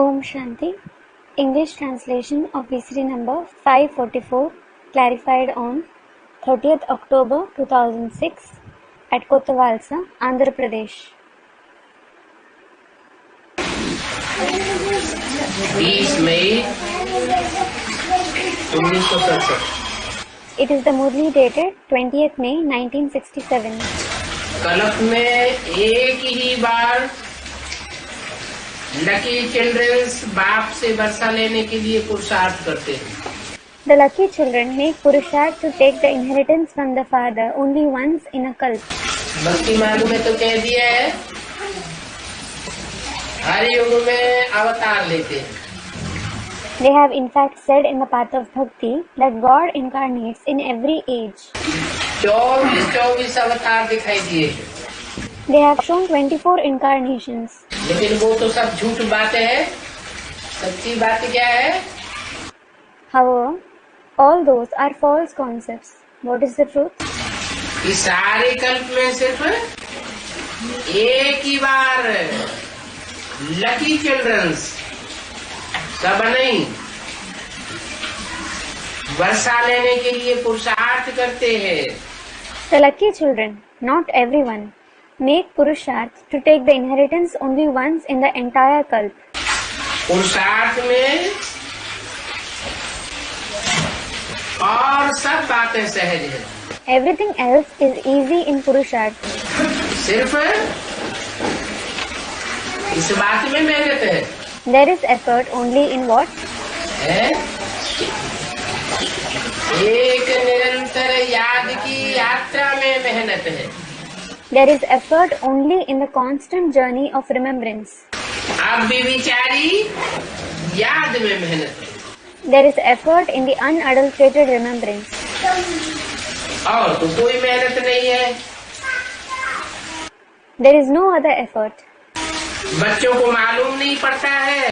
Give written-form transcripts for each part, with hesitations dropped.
Om Shanti. English translation of VCD number 544 clarified on 30th October 2006 at Kottavalsa, Andhra Pradesh. 20 May 1967। It is the Murli dated 20th May 1967. कल्प में एक ही बार lucky children's बाप से वर्षा लेने के लिए पुरुषार्थ करते हैं। The lucky children make purusharth to take the inheritance from the father only once in a kalp. भक्ति मार्ग में तो कह दिया है हर युग में अवतार लेते हैं। They have in fact said in the path of bhakti that God incarnates in every age. 24 अवतार दिखाई दिए, They have shown 24 incarnations. लेकिन वो तो सब झूठ बातें हैं। सच्ची बात क्या है? However, all those are false concepts. What is the truth? कि सारे कल्प में सिर्फ एक ही बार लकी चिल्ड्रंस, सब नहीं, वर्षा लेने के लिए पुरुषार्थ करते हैं। The lucky children, not everyone, make purusharth to take the inheritance only once in the entire kalp. पुरुषार्थ में और सब बातें सहज है। Everything else is easy in purusharth. सिर्फ इस बात में मेहनत है। There is effort only in what? है? एक निरंतर याद की यात्रा में मेहनत है। There is effort only in the constant journey of remembrance. अब भी विचारी याद में मेहनत है। There is effort in the unadulterated remembrance. और तो कोई मेहनत नहीं है। There is no other effort. बच्चों को मालूम नहीं पड़ता है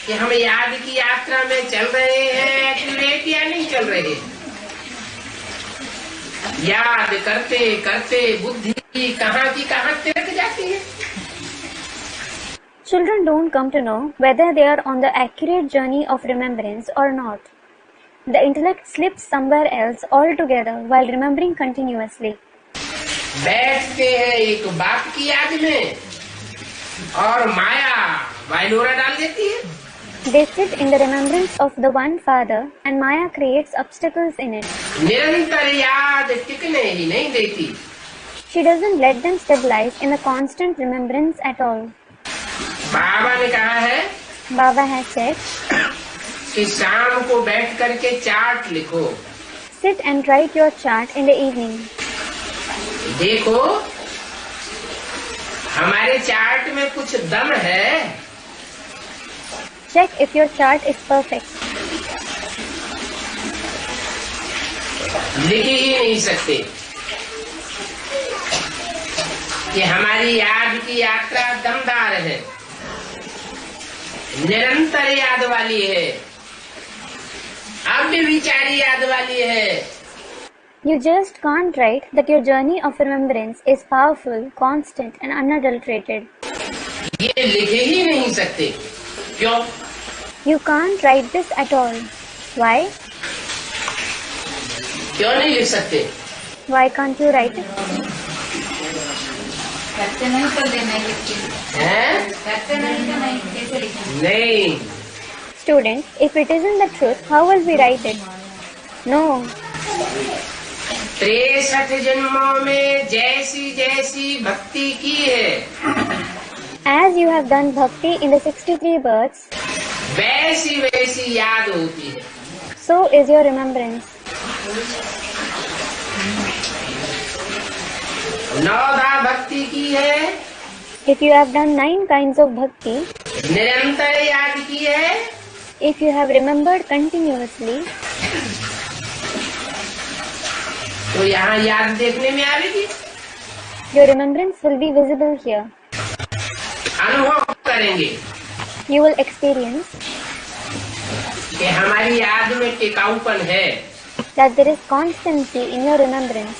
कि हम याद की यात्रा में चल रहे हैं, एक्यूरेट या नहीं चल रहे। याद करते करते बुद्धि कहाँ की कहाँ तिरक जाती है। Children don't come to know whether they are on the accurate journey of remembrance or not. The intellect slips somewhere else altogether while remembering continuously. बैठते हैं एक बाप की याद में और माया वाइलोरा डाल देती है। They sit in the remembrance of the one father and Maya creates obstacles in it. निरंतर याद टिकने ही नहीं देती। She doesn't let them stabilize in the constant remembrance at all. बाबा ने कहा है Baba has said, कि शाम को बैठ करके चार्ट लिखो। sit and write your chart in the evening. देखो हमारे चार्ट में कुछ दम है। Check if your chart is perfect. लिख ही नहीं सकते कि हमारी याद की यात्रा दमदार है, निरंतर याद वाली है, अब भी विचारी याद वाली है। You just can't write that your journey of remembrance is powerful, constant and unadulterated. ये लिख ही नहीं सकते। क्यों? You can't write this at all. Why? क्यों नहीं लिख सकते? Why can't you write it? करते नहीं तो देना लिखते हैं? करते नहीं तो नहीं कैसे लिखें? नहीं। Student, if it isn't the truth, how will we write it? No. 63 जन्मों में जैसी जैसी भक्ति की है, As you have done bhakti in the 63 births, वैसी वैसी याद होती है। so is your remembrance. 9 भक्ति की है, If you have done 9 kinds of bhakti, निरंतर याद की है, if you have remembered continuously, तो यहाँ याद देखने में आएगी। your remembrance will be visible here. अनुभव करेंगे You will experience कि हमारी याद में टिकाऊपन है। that there is constancy in your remembrance.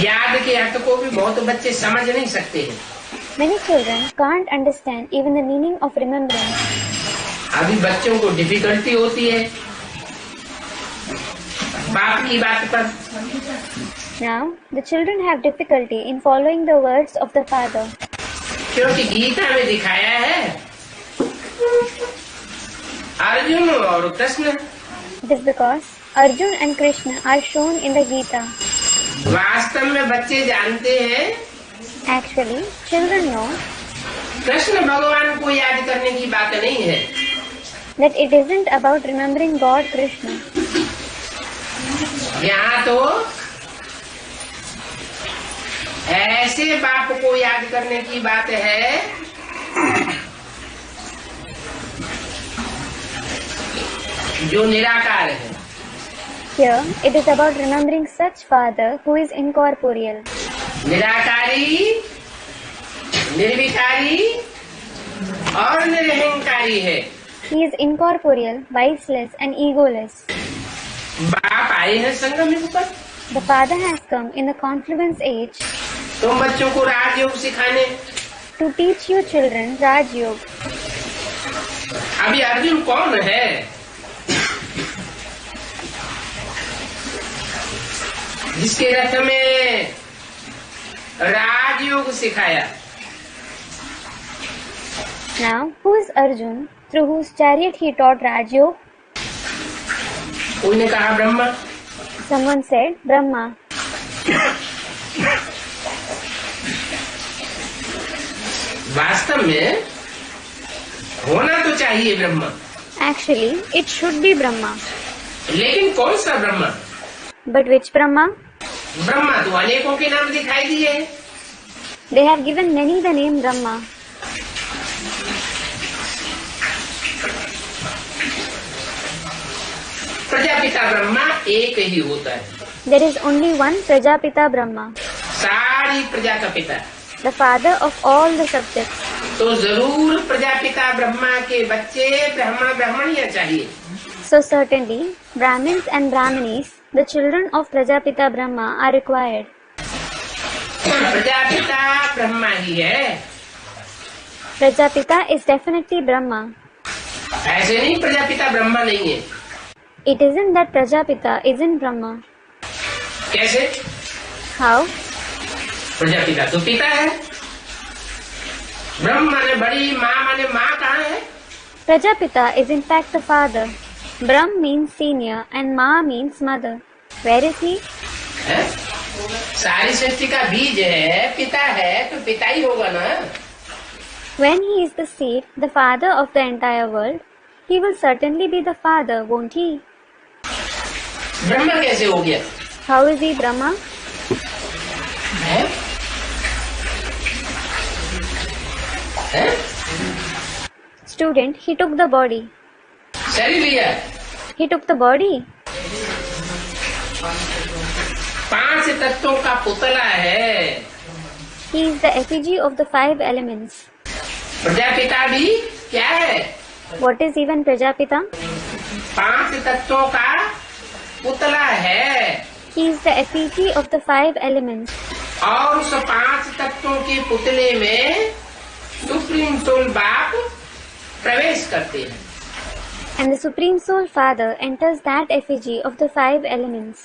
याद के अर्थ को भी बहुत बच्चे समझ नहीं सकते हैं। Many children can't understand even the meaning of remembrance. अभी बच्चों को डिफिकल्टी होती है बाप की बात पर। Now, the children have difficulty in following the words of the father. क्योंकि गीता में दिखाया है अर्जुन और Krishna. It is because Arjun and Krishna are shown in the Gita. वास्तव में बच्चे जानते हैं Actually, children know कृष्ण भगवान को याद करने की बात नहीं है, that it isn't about remembering God Krishna. यहाँ तो ऐसे बाप को याद करने की बात है जो निराकार है। Here, it is about remembering such father who is incorporeal. निराकारी, निर्विकारी और निरहंकारी है। He is incorporeal, viceless and egoless. बाप आए हैं संगम युग पर, The father has come in the confluence age तुम बच्चों को राजयोग सिखाने। to teach you children Raj Yoga. अभी अर्जुन कौन है? जिसके रथ में राजयोग सिखाया। Now, who is Arjun through whose chariot he taught Raj Yoga? कोई ने कहा ब्रह्मा, Someone said Brahma. वास्तव में होना तो चाहिए Brahma, Actually, it should be Brahma. लेकिन कौन सा Brahma? But which Brahma? Brahma तो अनेकों के नाम दिखाई दिए। They have given many the name Brahma. Prajapita Brahma एक ही होता है, There is only one Prajapita Brahma, सारी प्रजा का पिता। the father of all the subjects. तो जरूर प्रजापिता ब्रह्मा के बच्चे ब्राह्मण ब्राह्मणियां चाहिए। So certainly, Brahmins and Brahmanis, the children of Prajapita Brahma, are required. Prajapita Brahma ही है, Prajapita is definitely Brahma. ऐसे नहीं प्रजापिता ब्रह्मा नहीं है। It isn't that Prajapita isn't Brahma. कैसे? How? प्रजापिता तो पिता है, ब्रह्म माने बड़ी, माँ माने माँ कहाँ है? Prajapita is in fact the father. Brahm means senior and Ma means mother. Where is he? है? सारी सृष्टि का बीज है, पिता है तो पिता ही होगा ना। When he is the seed, the father of the entire world, he will certainly be the father, won't he? Brahma कैसे हो गया? How is he Brahma? है? है? Student, he took the body. शरीर लिया, He took the body. 5 तत्वों का पुतला है। He is the effigy of the 5 elements. Prajapita भी क्या है? What is even Prajapita? 5 तत्वों का पुतला है He is the effigy of the 5 elements. और उस 5 तत्वों के पुतले में सुप्रीम सोल बाप प्रवेश करते हैं। And the Supreme Soul Father enters that effigy of the 5 elements.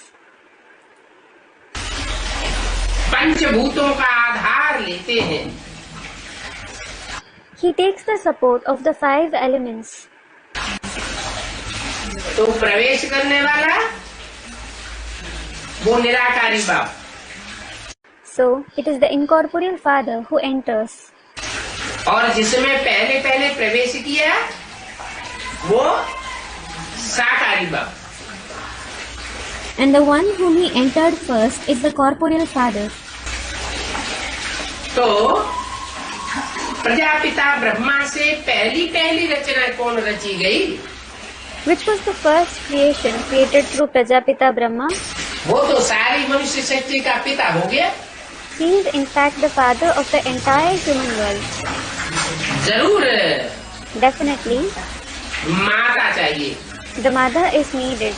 पंचभूतों का आधार लेते हैं। He takes the support of the 5 elements. तो प्रवेश करने वाला वो निराकारी बाप, So, it is the incorporeal Father who enters. और जिसमें पहले पहले प्रवेश किया वो साकारी बाप। And the one whom he entered first is the corporeal Father. तो प्रजापिता ब्रह्मा से पहली पहली रचना कौन रची गई? Which was the first creation created through Prajapita Brahma? वो तो सारी मनुष्य सृष्टि का पिता हो गया। He is in fact the father of the entire human world. जरूर Definitely, माता चाहिए the mother is needed.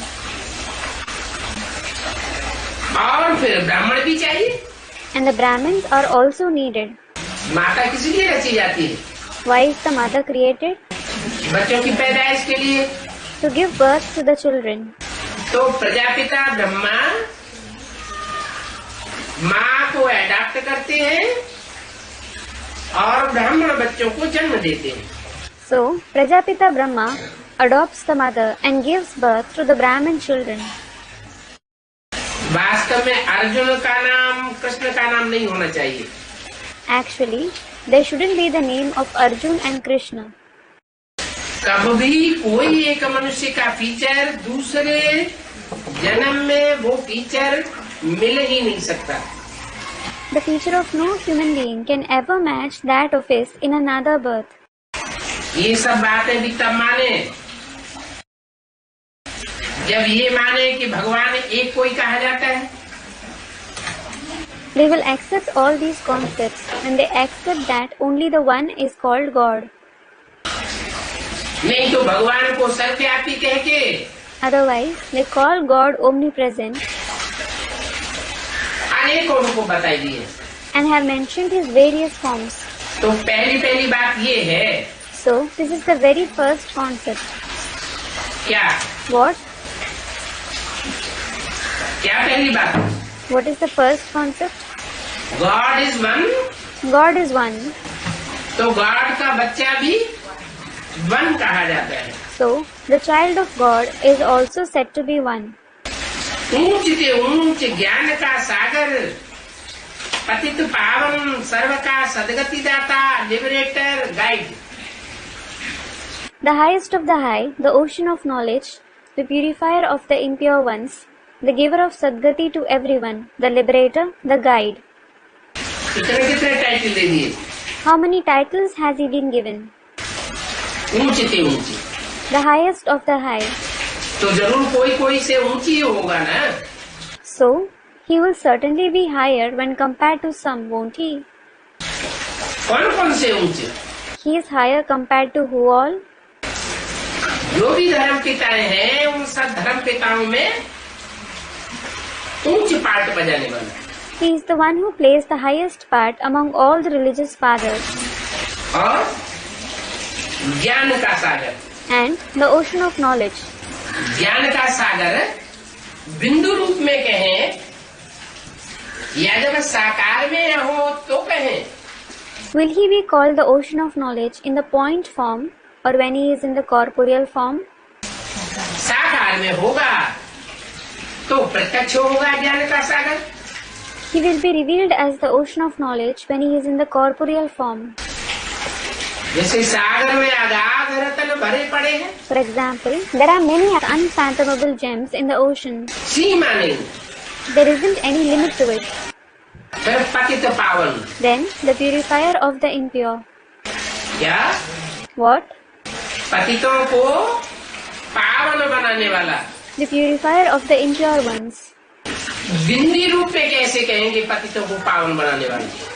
और फिर ब्राह्मण भी चाहिए। And the Brahmins are also needed. माता किस लिए रची जाती है? Why is the mother created? बच्चों की पैदाइश के लिए। To give birth to the children. तो प्रजापिता ब्रह्मा माँ को अडॉप्ट करते हैं और ब्राह्मण बच्चों को जन्म देते हैं। So, Prajapita Brahma adopts the mother and gives birth to the Brahmin children. वास्तव में अर्जुन का नाम कृष्ण का नाम नहीं होना चाहिए। Actually, there shouldn't be the name of Arjun and Krishna. कभी कोई एक मनुष्य का फीचर दूसरे जन्म में वो फीचर मिल ही नहीं सकता। The feature of no human being can ever match that of his in another birth. ये सब बातें भी तब माने जब ये माने कि भगवान एक कोई कहा जाता है। They will accept all these concepts when they accept that only the one is called God. नहीं तो भगवान को सर्वव्यापी कह के Otherwise, they call God omnipresent अनेकों उनको बताई दिए। and have mentioned his various forms. तो पहली बात ये है। So, this is the very first concept. क्या What? क्या पहली बात? What is the first concept? God is one. God is one. तो गॉड का बच्चा भी वन कहा जाता है। So, the child of God is also said to be one. ऊंच से ऊंच ज्ञान का सागर, पतित पावन, सर्व का सदगति दाता, liberator, guide. The highest of the high, the ocean of knowledge, the purifier of the impure ones, the giver of Sadgati to everyone, the liberator, the guide. कितने टाइटल दे दिए? How many titles has he been given? ऊंच से ऊंची। The highest of the high. तो जरूर कोई से ऊंची होगा ना। So, he will certainly be higher when compared to some, won't he? कौन से ऊंचे? He is higher compared to who all? जो भी धर्म पिताएं हैं उन सब धर्म पिताओं में ऊंच पार्ट बजाने वाला। He is the one who plays the highest part among all the religious fathers. और ज्ञान का सागर। And the ocean of knowledge. ज्ञान का सागर बिंदु रूप में कहें या जब साकार में हो तो कहें। Will he be called the ocean of knowledge in the point form or when he is in the corporeal form? साकार में होगा तो प्रत्यक्ष होगा ज्ञान का सागर। He will be revealed as the ocean of knowledge when he is in the corporeal form. जैसे सागर में अगाध रत्न भरे पड़े हैं। For example, there are many unfathomable gems in the ocean. सीमा नहीं। There isn't any limit to it. फिर पतित पावन। Then, the purifier of the impure. क्या? What? पतितों को पावन बनाने वाला। The purifier of the impure ones. बिंदी रूप में कैसे कहेंगे पतितों को पावन बनाने वाले?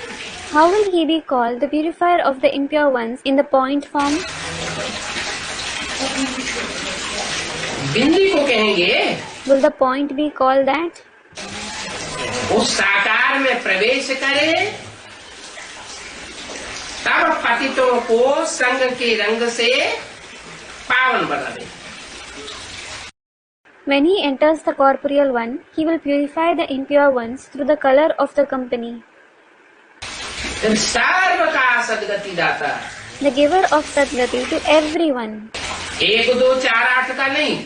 How will he be called the purifier of the impure ones in the point form? बिंदी को कहेंगे। Will the point be called that? उस साकार में प्रवेश करे तब पतितों को संग के रंग से पावन बना दे। When he enters the corporeal one, he will purify the impure ones through the color of the company. सर्व का सदगति दाता। The giver of Sadgati to everyone. 1, 2, 4, 8 का नहीं।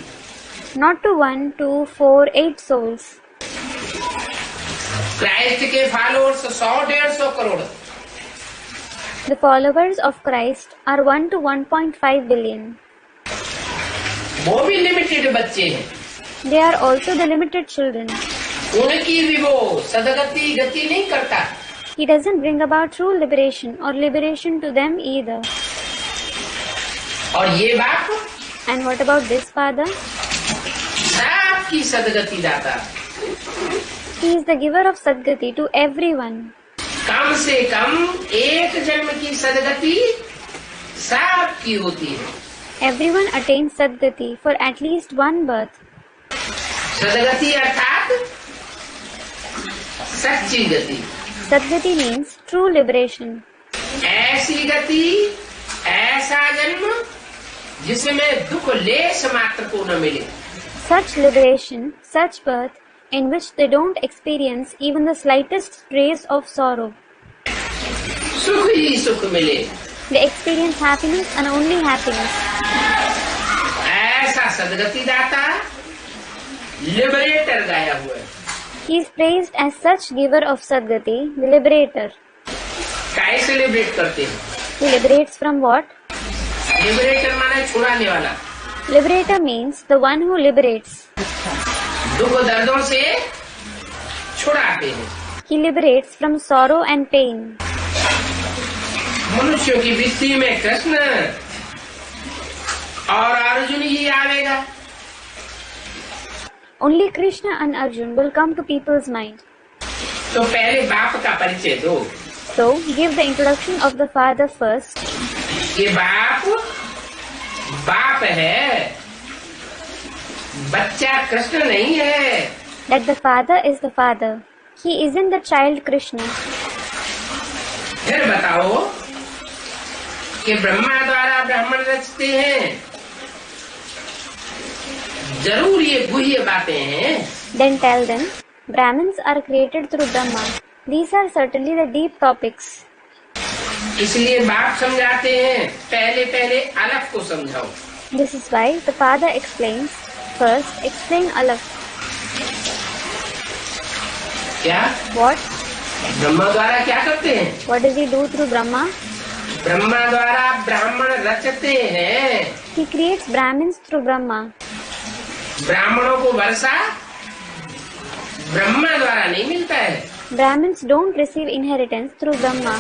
Not to 1, 2, 4, 8 souls. क्राइस्ट के followers 100-150 crore. The followers of Christ are 1 to 1.5 billion. वो भी limited बच्चे हैं। They are also the limited children. उनकी भी वो सदगति गति नहीं करता। He doesn't bring about true liberation or liberation to them either. और ये बाप? And what about this father? सबकी सदगति दाता। He is the giver of Sadgati to everyone. कम से कम एक जन्म की सदगति सबकी होती है। Everyone attains Sadgati for at least one birth. सदगति अर्थात सच्ची गति। Sadgati means true liberation. ऐसी गति, ऐसा जन्म जिसमें दुख लेश मात्र को न मिले। Such liberation, such birth, in which they don't experience even the slightest trace of sorrow. सुख ही सुख मिले। They experience happiness and only happiness. ऐसा सदगति दाता लिबरेटर गाया हुआ है। He is praised as such giver of Sadgati, the liberator. कैसे liberate करते हैं? He liberates from what? Liberator माने छुड़ाने वाला। Liberator means the one who liberates. दुख दर्दों से छुड़ाते हैं। He liberates from sorrow and pain. मनुष्यों की वृत्ति में कृष्ण और अर्जुन ही आवेगा। Only Krishna and Arjun will come to people's mind. तो पहले बाप का परिचय दो। So, give the introduction of the father first. ये बाप बाप है, बच्चा कृष्ण नहीं है। That the father is the father. He isn't the child Krishna. फिर बताओ कि ब्रह्मा द्वारा ब्राह्मण रचते हैं। जरूर ये गुह्य बातें हैं। Then tell them, Brahmins are created through Brahma. These are certainly the deep topics. इसलिए बाप समझाते हैं, पहले पहले अलफ को समझाओ। This is why the father explains, first explain Alaf. क्या? What? ब्रह्मा द्वारा क्या करते हैं? What does he do through Brahma? Brahma द्वारा ब्राह्मण रचते हैं। He creates Brahmins through Brahma. ब्राह्मणों को वर्षा ब्रह्मा द्वारा नहीं मिलता है। Brahmins don't receive inheritance through Brahma.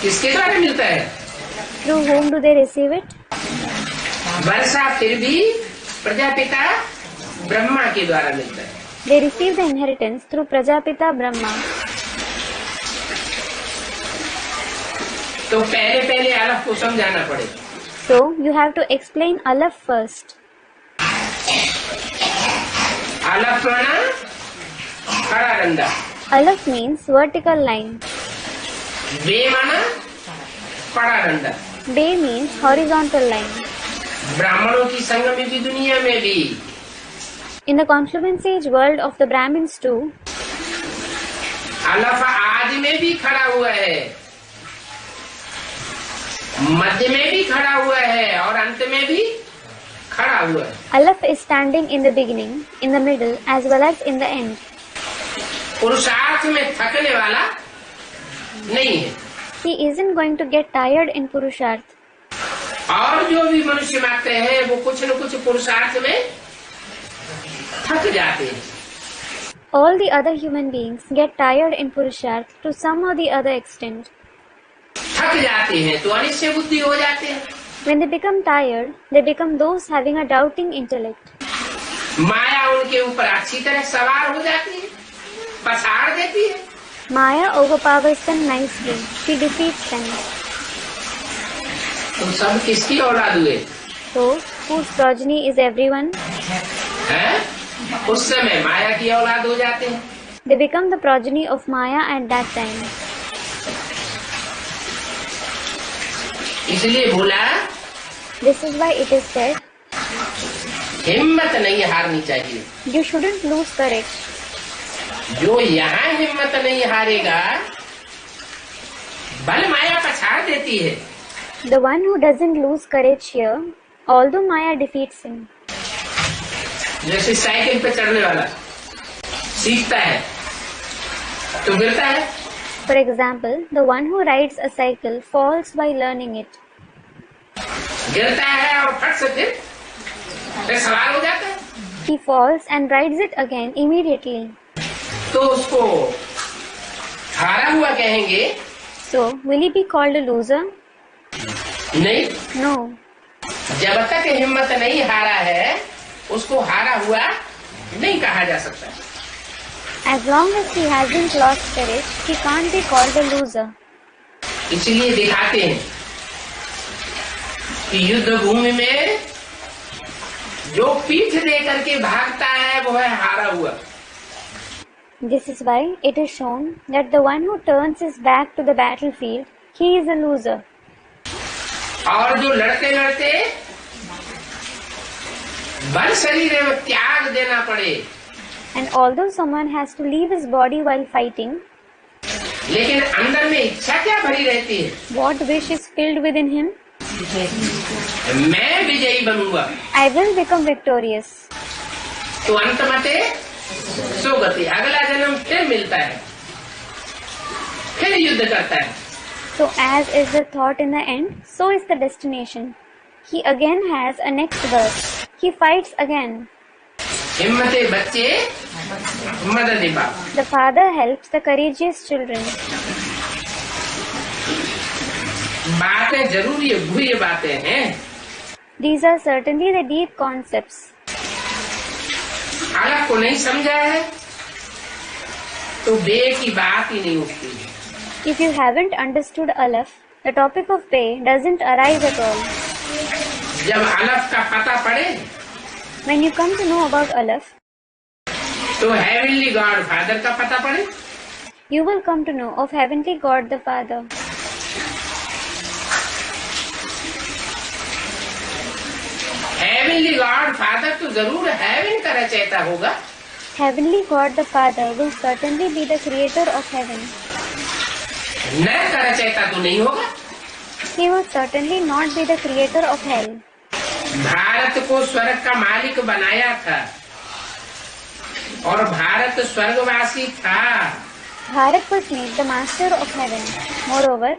किसके द्वारा मिलता है? Through whom do they receive it? वर्षा फिर भी प्रजापिता ब्रह्मा के द्वारा मिलता है। They receive the inheritance through Prajapita Brahma. तो पहले पहले अलफ को समझाना पड़े। So, you have to explain Alaf first. अलफ माना खड़ा डंडा, Alaf means vertical line. बे माना पड़ा डंडा। Bay means horizontal line. ब्राह्मणों की संगम की दुनिया में भी In the confluence age world of the Brahmins too, अलफ आदि में भी खड़ा हुआ है, मध्य में भी खड़ा हुआ है और अंत में भी खड़ा हुआ है। Alaf is standing in the beginning, in the middle, as well as in the end. पुरुषार्थ में थकने वाला नहीं है। He isn't going to get tired in Purusharth. और जो भी मनुष्य मात्र हैं वो कुछ न कुछ पुरुषार्थ में थक जाते हैं। All the other human beings get tired in Purusharth to some or the other extent. थक जाते हैं तो अनिश्चय बुद्धि हो जाते हैं। When they become tired, they become those having a doubting intellect. माया उनके ऊपर अच्छी तरह सवार हो जाती है, पछाड़ देती है। Maya overpowers them nicely. She defeats them. तो सब किसकी औलाद हुए? So, whose progeny is everyone? हैं? उस समय माया की औलाद हो जाते हैं। They become the progeny of Maya at that time. इसलिए बोला This is why it is said, हिम्मत नहीं हारनी चाहिए। you shouldn't lose courage. जो यहाँ हिम्मत नहीं हारेगा, बल माया पछाड़ देती है। The one who doesn't lose courage here, although Maya defeats him. जैसे साइकिल पे चढ़ने वाला सीखता है तो गिरता है। For example, the one who rides a cycle falls by learning it. गिरता है और फट से फिर सवार हो जाता है। He falls and rides it again immediately. तो उसको हारा हुआ कहेंगे? So, will he be called a loser? नहीं। No. जब तक हिम्मत नहीं हारा है उसको हारा हुआ नहीं कहा जा सकता। As long as he hasn't lost courage, he can't be called a loser. इसलिए दिखाते हैं कि युद्ध भूमि में जो पीठ दे करके भागता है वो है हारा हुआ। This is why it is shown that the one who turns his back to the battlefield, he is a loser. और जो लड़ते लड़ते बल शरीर में त्याग देना पड़े, And although someone has to leave his body while fighting, लेकिन अंदर में इच्छा क्या भरी रहती है? what wish is filled within him? मैं विजयी बनूंगा, I will become victorious. तो अंत मते सुगति, अगला जन्म फिर मिलता है, फिर युद्ध करता है। So as is the thought in the end, so is the destination. He again has a next birth. He fights again. हिम्मते बच्चे मदद बाप। The father helps the courageous children. बातें जरूरी है, गुह्य बातें हैं। These are certainly the deep concepts. अलग को नहीं समझा है तो बे की बात ही नहीं उठती। If you haven't understood Aleph, the topic of Pei doesn't arise at all. जब अलग का पता पड़े When you come to know about Aleph, तो हेवनली गॉड फादर का पता पड़े, you will come to know of Heavenly God the Father. Heavenly God father तो जरूर हेवन का रचयिता होगा, Heavenly God the Father will certainly be the creator of heaven. नरक का रचयिता तो नहीं होगा। He will certainly not be the creator of hell. Bharat को स्वर्ग का मालिक बनाया था और भारत स्वर्गवासी था। Bharat was made the master of heaven. Moreover,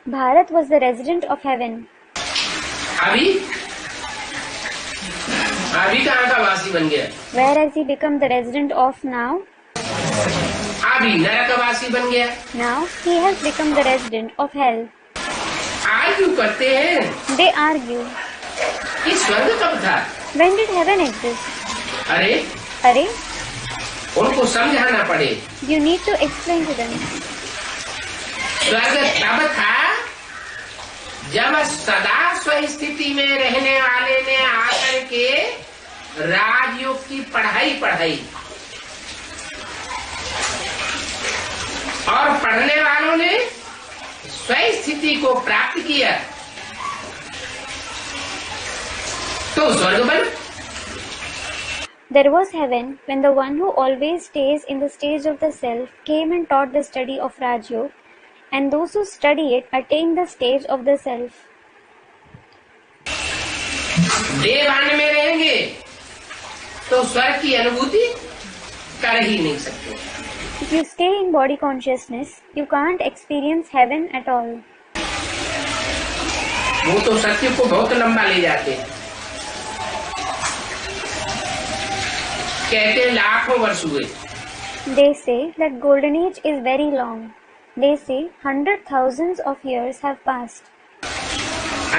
Bharat was the resident of heaven. अभी अभी कहाँ का वासी बन गया? Where has he become the resident of now? अभी नरकवासी बन गया। Now he has become the resident of hell. Argue करते हैं They argue, कि स्वर्ग कब था? when did heaven exist? अरे Arey, उनको समझाना पड़े, you need to explain to them. स्वर्ग तब था जब सदा स्वस्थिति में रहने वाले ने आकर के राजयोग की पढ़ाई और पढ़ने वालों ने स्वस्थिति को प्राप्त किया तो स्वर्ग बना। There was heaven when the one who always stays in the stage of the self came and taught the study of Rajyog, and those who study it attain the stage of the self. देवान में रहेंगे तो स्वर्ग की अनुभूति कर ही नहीं सकते। If you stay in body consciousness, you can't experience heaven at all. वो तो सत्य को बहुत लंबा ले जाते हैं, कहते हैं लाखों वर्ष हुए। They say that golden age is very long. They say 100,000 of years have passed.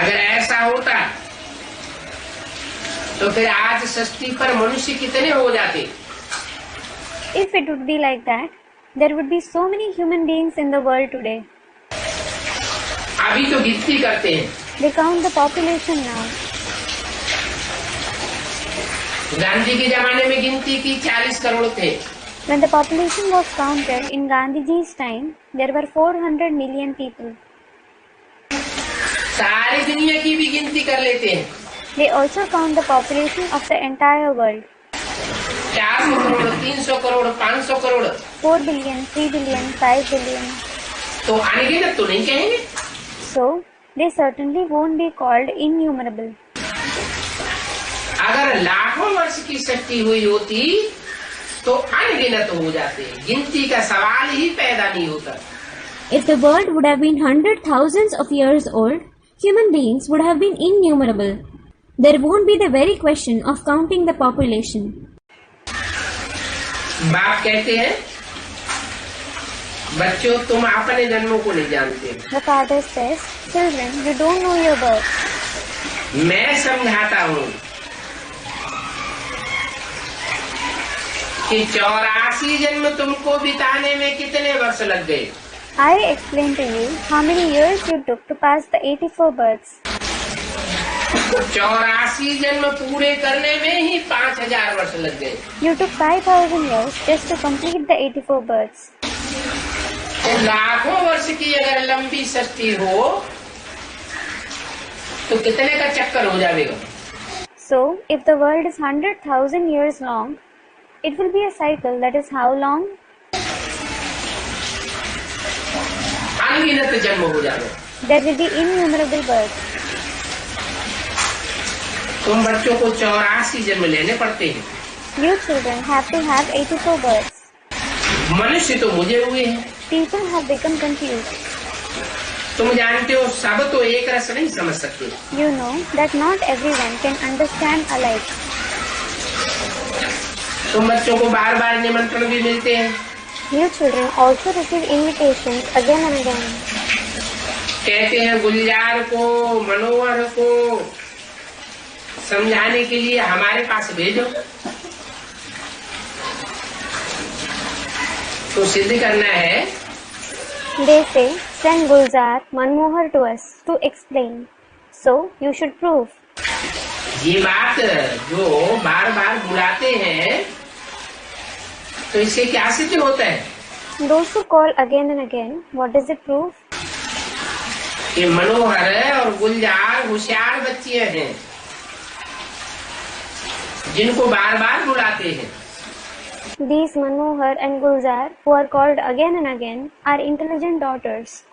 अगर ऐसा होता तो फिर आज सृष्टि पर मनुष्य कितने हो जाते? If it would be like that, there would be so many human beings in the world today. अभी तो गिनती करते हैं, They count the population now. Gandhi के जमाने में गिनती की 40 करोड़ थे। When the population was counted in Gandhiji's time, there were 400 million people. सारी दुनिया की भी गिनती कर लेते हैं, They also count the population of the entire world. 400 crore, 300 crore, 500 crore, 4 billion, 3 billion, 5 billion. तो अनगिनत तो नहीं कहेंगे। So, they certainly won't be called innumerable. अगर लाखों वर्ष की सृष्टि हुई होती तो अनगिनत हो जाते, गिनती का सवाल ही पैदा नहीं होता। If the world would have been 100,000 of years old, human beings would have been innumerable. There won't be the very question of counting the population. बाप कहते हैं, बच्चों तुम अपने जन्मों को नहीं जानते। The father says, children, you don't know your birth. मैं समझाता हूँ कि 84 जन्म तुमको बिताने में कितने वर्ष लग गए। I explain to you how many years you took to pass the 84 births. 84 जन्म पूरे करने में ही 5000 वर्ष लग गए। You took 5,000 years just to complete the 84 births. तो लाखों वर्ष की अगर लंबी सृष्टि हो तो कितने का चक्कर हो जाएगा? So, if the world is 100,000 years long, it will be a cycle that is how long? अनगिनत जन्म हो जाएगा। There will be innumerable births. तुम बच्चों को 84 जन्म लेने पड़ते हैं। You children have to have 84 births. मनुष्य तो मुझे हुए हैं। People have become confused. तुम जानते हो सब तो एक रस नहीं समझ सकते। You know that not everyone can understand alike. तुम बच्चों को बार बार निमंत्रण भी मिलते हैं। You children also receive invitations again and again. कहते हैं गुलजार को, मनोहर को समझाने के लिए हमारे पास भेजो। तो सिद्ध करना है। They say, send Gulzar, Manmohar to us to explain. So, you should prove. ये बात जो बार बार बुलाते हैं तो इससे क्या सिद्ध होता है? Those who call again and again, what does it prove? कि मनोहर और गुलजार होशियार बच्चे हैं जिनको बार बार बुलाते हैं। These Manohar and Gulzar, who are called again and again, are intelligent daughters.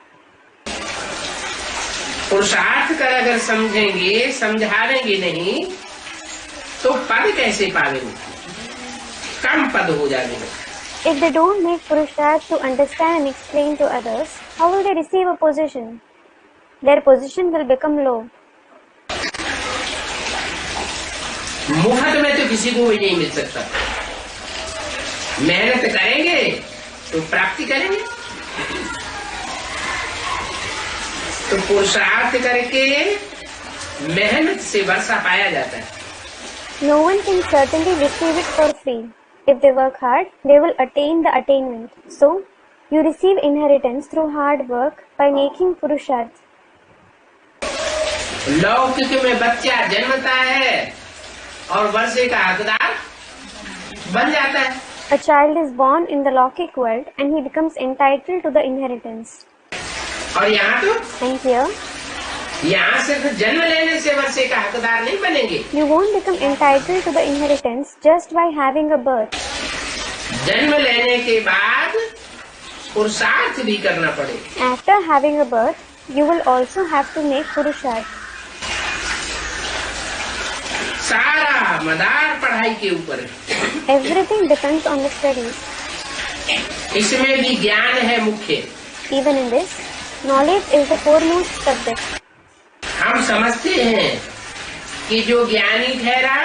पुरुषार्थ कर अगर समझेंगे, समझावेंगे नहीं तो पद कैसे पावेंगे? कम पद हो जाएंगे। If they don't make Purusharth to understand and explain to others, how will they receive a position? Their position will become low. मुफ्त में तो किसी को भी नहीं मिल सकता। मेहनत करेंगे तो प्राप्ति करेंगे। तो पुरुषार्थ करके मेहनत से वर्षा पाया जाता है। No one can certainly receive it for free. If they work hard, they will attain the attainment. So, you receive inheritance through hard work by making Purusharth. लौकिक में बच्चा जन्मता है और वर्षे का हकदार बन जाता है। A child is born in the Lokik world and he becomes entitled to the inheritance. और यहाँ तो And here, यहाँ सिर्फ जन्म लेने से वर्षे का हकदार नहीं बनेंगे। you won't become entitled to the inheritance just by having a birth. जन्म लेने के बाद पुरुषार्थ भी करना पड़े। After having a birth, you will also have to make Purusharth. सारा मदार पढ़ाई के ऊपर है। Everything depends on the studies. इसमें भी ज्ञान है मुख्य। Even in this, knowledge is the foremost subject. हम समझते हैं कि जो ज्ञानी ठहरा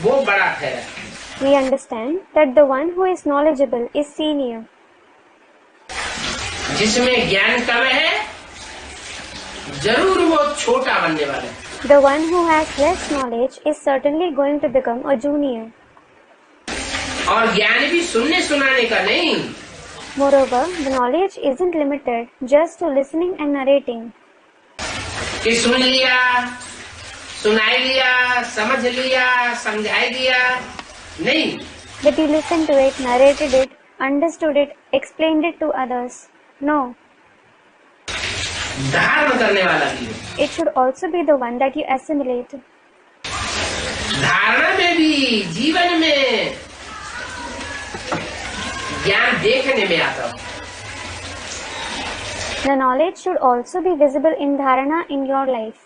वो बड़ा ठहरा। We understand that the one who is knowledgeable is senior. जिसमें ज्ञान कम है जरूर वो छोटा बनने वाला है। The one who has less knowledge is certainly going to become a junior. और ज्ञान भी सुनने सुनाने का नहीं। Moreover, the knowledge isn't limited just to listening and narrating. कि सुन लिया, सुनाई लिया, समझ लिया, समझाई दिया, नहीं। That you listened to it, narrated it, understood it, explained it to others. No. धारण करने वाला भी है। It should also be the one that you assimilate. धारणा में भी जीवन में ज्ञान देखने में आता है। The knowledge should also be visible in dharana in your life.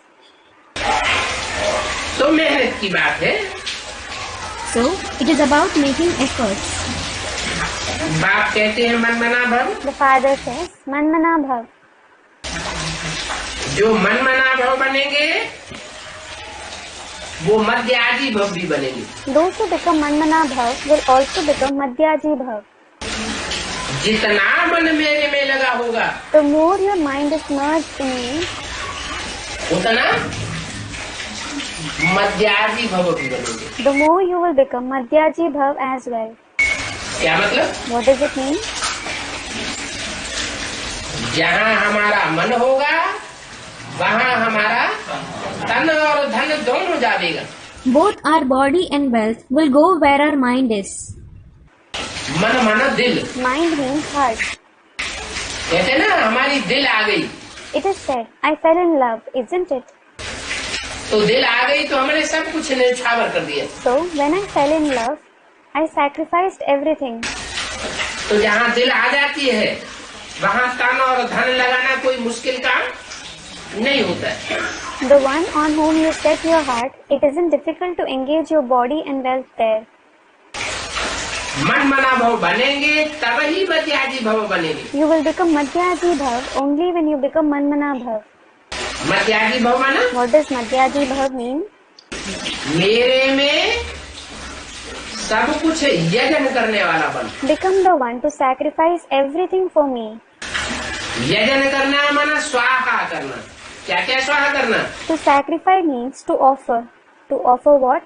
तो मेहनत की बात है। So, it is about making efforts. बाप कहते हैं मन मना भव। The father says, Manmana Bhav. जो मन मना भव बनेंगे वो मध्याजी भव भी बनेंगे। Those who become Manmana Bhav will also become Madhyaji Bhav. जितना मन मेरे में लगा होगा The more your mind is merged in me, उतना मध्याजी भव भी बनेंगे। the more you will become Madhyaji Bhav as well. क्या मतलब? What does it mean? जहाँ हमारा मन होगा वहाँ हमारा तन और धन दोनों जावेगा। Both our body and wealth will go where our mind is. मन माना दिल, Mind means heart. कहते ना हमारी दिल आ गई, It is said, I fell in love, isn't it? तो दिल आ गई तो हमने सब कुछ न्यौछावर कर दिया। So, when I fell in love, I sacrificed everything. तो जहाँ दिल आ जाती है वहाँ तन और धन लगाना कोई मुश्किल काम नहीं होता है। The one on whom you set your heart, it isn't difficult to engage your body and wealth there. मन मना भव बनेंगे तब ही मध्याजी भव बनेंगे। You will become Madhyaji Bhav only when you become Manmana Bhav. मध्याजी भव माना What does Madhyaji Bhav mean? मेरे में सब कुछ यजन करने वाला बन। Become the one to sacrifice everything for me. यजन करना माना स्वाहा करना। क्या क्या स्वाहा करना? To sacrifice means to offer. To offer what?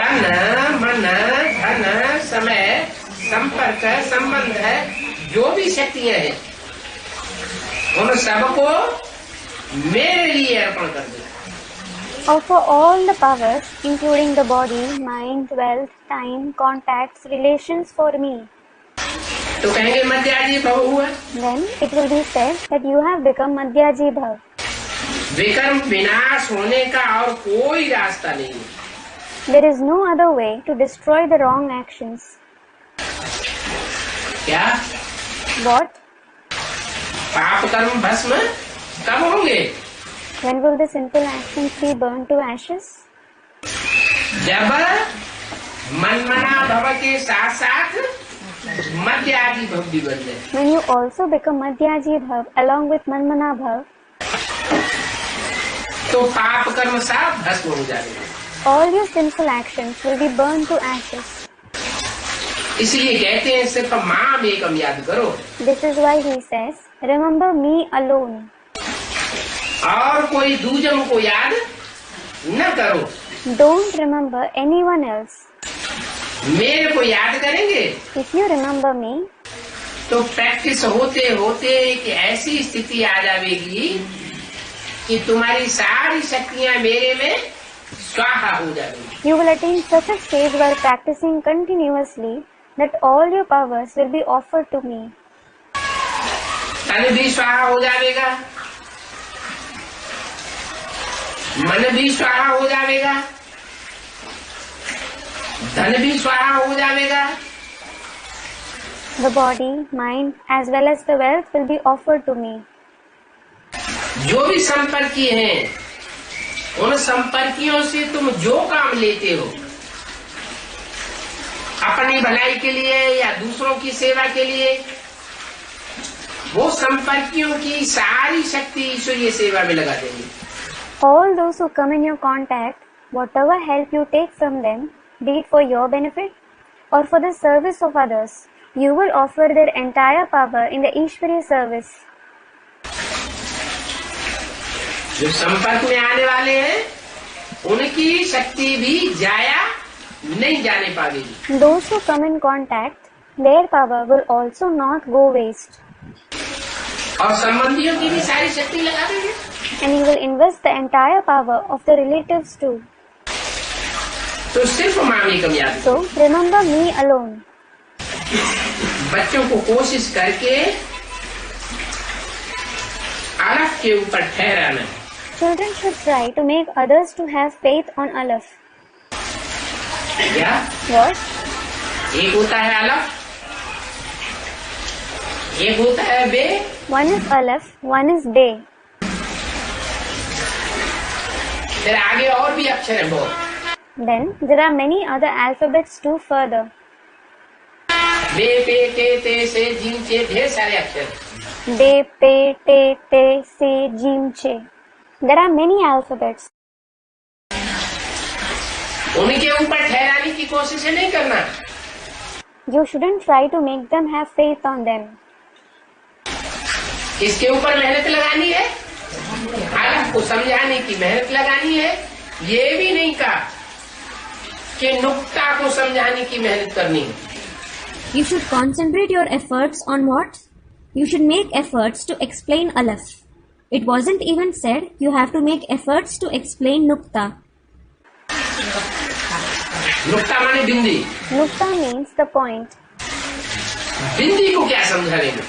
तन मन धन समय संपर्क संबंध है जो भी शक्तियां हैं उन सबको मेरे लिए अर्पण कर दे। Offer all the powers, including the body, mind, wealth, time, contacts, relations for me. तो कहेंगे मध्याजी भव हुआ। Then it will be said that you have become Madhyaji Bhav. विकर्म विनाश होने का और कोई रास्ता नहीं है। There is no other way to destroy the wrong actions. क्या? What? पाप कर्म भस्म कब होंगे? When will the sinful actions be burned to ashes? जब मनमना भव के साथ साथ मध्याजी भव भी बन जाए। When you also become Madhyaji Bhav along with Manmana Bhav, तो पाप कर्म सब भस्म हो जाएगा। all your sinful actions will be burned to ashes. इसलिए कहते हैं सिर्फ माम एकम याद करो This is why he says, remember me alone. और कोई दूजों को याद न करो। Don't remember anyone else. मेरे को याद करेंगे If you remember me, तो प्रैक्टिस होते होते एक ऐसी स्थिति आ जाएगी कि तुम्हारी सारी शक्तियां मेरे में स्वाहा हो जाएगी। you will attain such a stage while practicing continuously that all your powers will be offered to me. तन भी स्वाहा हो जाएगा, मन भी स्वाहा हो जाएगा, धन भी स्वाहा हो जाएगा। The body, mind, as well as the wealth will be offered to me. जो भी संपर्की हैं उन संपर्कियों से तुम जो काम लेते हो अपनी भलाई के लिए या दूसरों की सेवा के लिए, वो संपर्कियों की सारी शक्ति ईश्वरीय सेवा में लगा देंगे। All those who come in your contact, whatever help you take from them, be it for your benefit or for the service of others, you will offer their entire power in the Ishwariya service. जो संपर्क में आने वाले हैं उनकी शक्ति भी जाया नहीं जाने पाएगी। Those who come in contact, their power will also not go waste. और संबंधियों की भी सारी शक्ति लगा देंगे। And you will invest the entire power of the relatives too. तो सिर्फ मामी कम याद। So, remember me alone. बच्चों को कोशिश करके अलग के ऊपर ठहराना है। Children should try to make others to have faith on Aleph. क्या? What? एक होता है अलग, एक होता है बे। One is Aleph, one is Be. फिर आगे और भी अक्षर है बहुत। Then, there are many other alphabets too further. बे पे टे ते से जिन चे ढेर सारे अक्षर। Be, Pe, Te, Te, Se, Jim, Che. There are many alphabets. उनके ऊपर ठहराने की कोशिश नहीं करना। You shouldn't try to make them have faith on them. इसके ऊपर मेहनत लगानी है, अलग को समझाने की मेहनत लगानी है। ये भी नहीं कहा कि नुक्ता को समझाने की मेहनत करनी है। You should concentrate your efforts on what? You should make efforts to explain Aleph. It wasn't even said you have to make efforts to explain nukta. नुक्ता माने बिंदी। Nukta means the point. बिंदी को क्या समझाएंगे?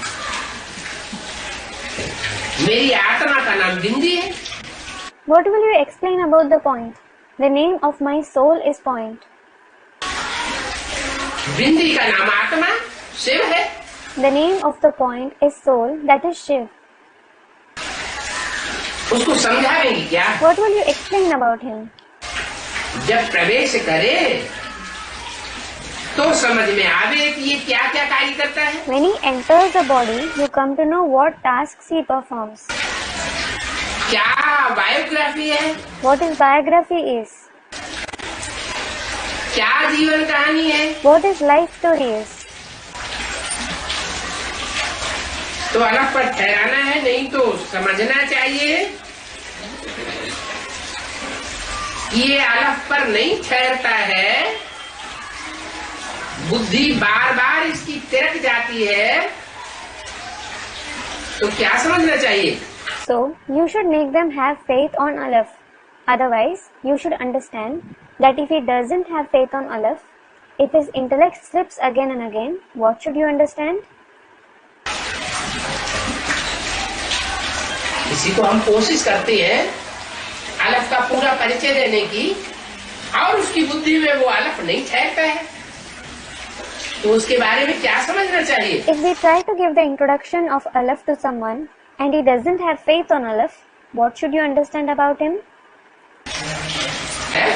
मेरी आत्मा का नाम बिंदी है। What will you explain about the point? The name of my soul is point. बिंदी का नाम आत्मा शिव है। The name of the point is soul, that is Shiv. उसको समझाएंगे क्या? What will you explain about him? जब प्रवेश करे तो समझ में आवे कि ये क्या क्या कार्य करता है। When he enters the body, you come to know what tasks he performs. क्या बायोग्राफी है, What his biography is. क्या जीवन कहानी है। What his life story is. तो अलग पर ठहराना है, नहीं तो समझना चाहिए ये अलग पर नहीं ठहरता है। बुद्धि बार बार इसकी तिरक जाती है, तो क्या समझना चाहिए? So, you should make them have faith on Aleph. Otherwise, you should understand that if he doesn't have faith on Aleph, if his intellect slips again and again, what should you understand? इसी को हम कोशिश करते हैं अलफ का पूरा परिचय देने की, और उसकी बुद्धि में वो अलफ नहीं ठहरता है, तो उसके बारे में क्या समझना चाहिए? If we try to give the introduction of Aleph to someone and he doesn't have faith on Aleph, what should you understand about him? है?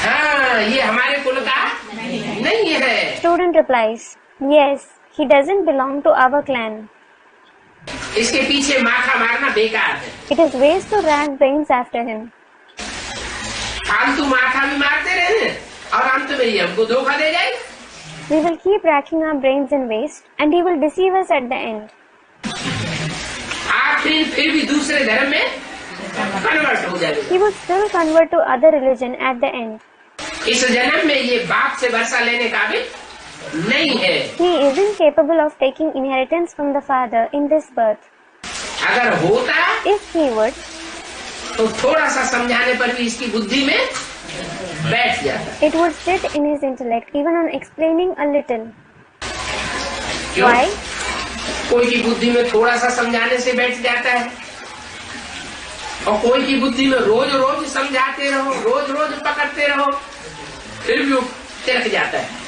हाँ, ये हमारे कुल का नहीं है। Student replies, yes, he doesn't belong to our clan. इसके पीछे माथा मारना बेकार है। It is waste to rack brains after him. फालतू माथा भी मारते रहे और अंत में ही हमको धोखा दे जाएगा। We will keep racking our brains in waste and he will deceive us at the end. आखिर फिर भी दूसरे धर्म में कन्वर्ट हो जाएगा। He would still convert to other religion at the end. इस जन्म में ये बाप से वर्षा लेने का भी नहीं है। He isn't capable of taking inheritance from the father in this birth. अगर होता If he would, तो थोड़ा सा समझाने पर भी इसकी बुद्धि में बैठ जाता। it would sit in his intellect even on explaining a little. क्यों? Why? कोई की बुद्धि में थोड़ा सा समझाने से बैठ जाता है, और कोई की बुद्धि में रोज रोज समझाते रहो, रोज रोज पकड़ते रहो, फिर भी वो तिरक जाता है।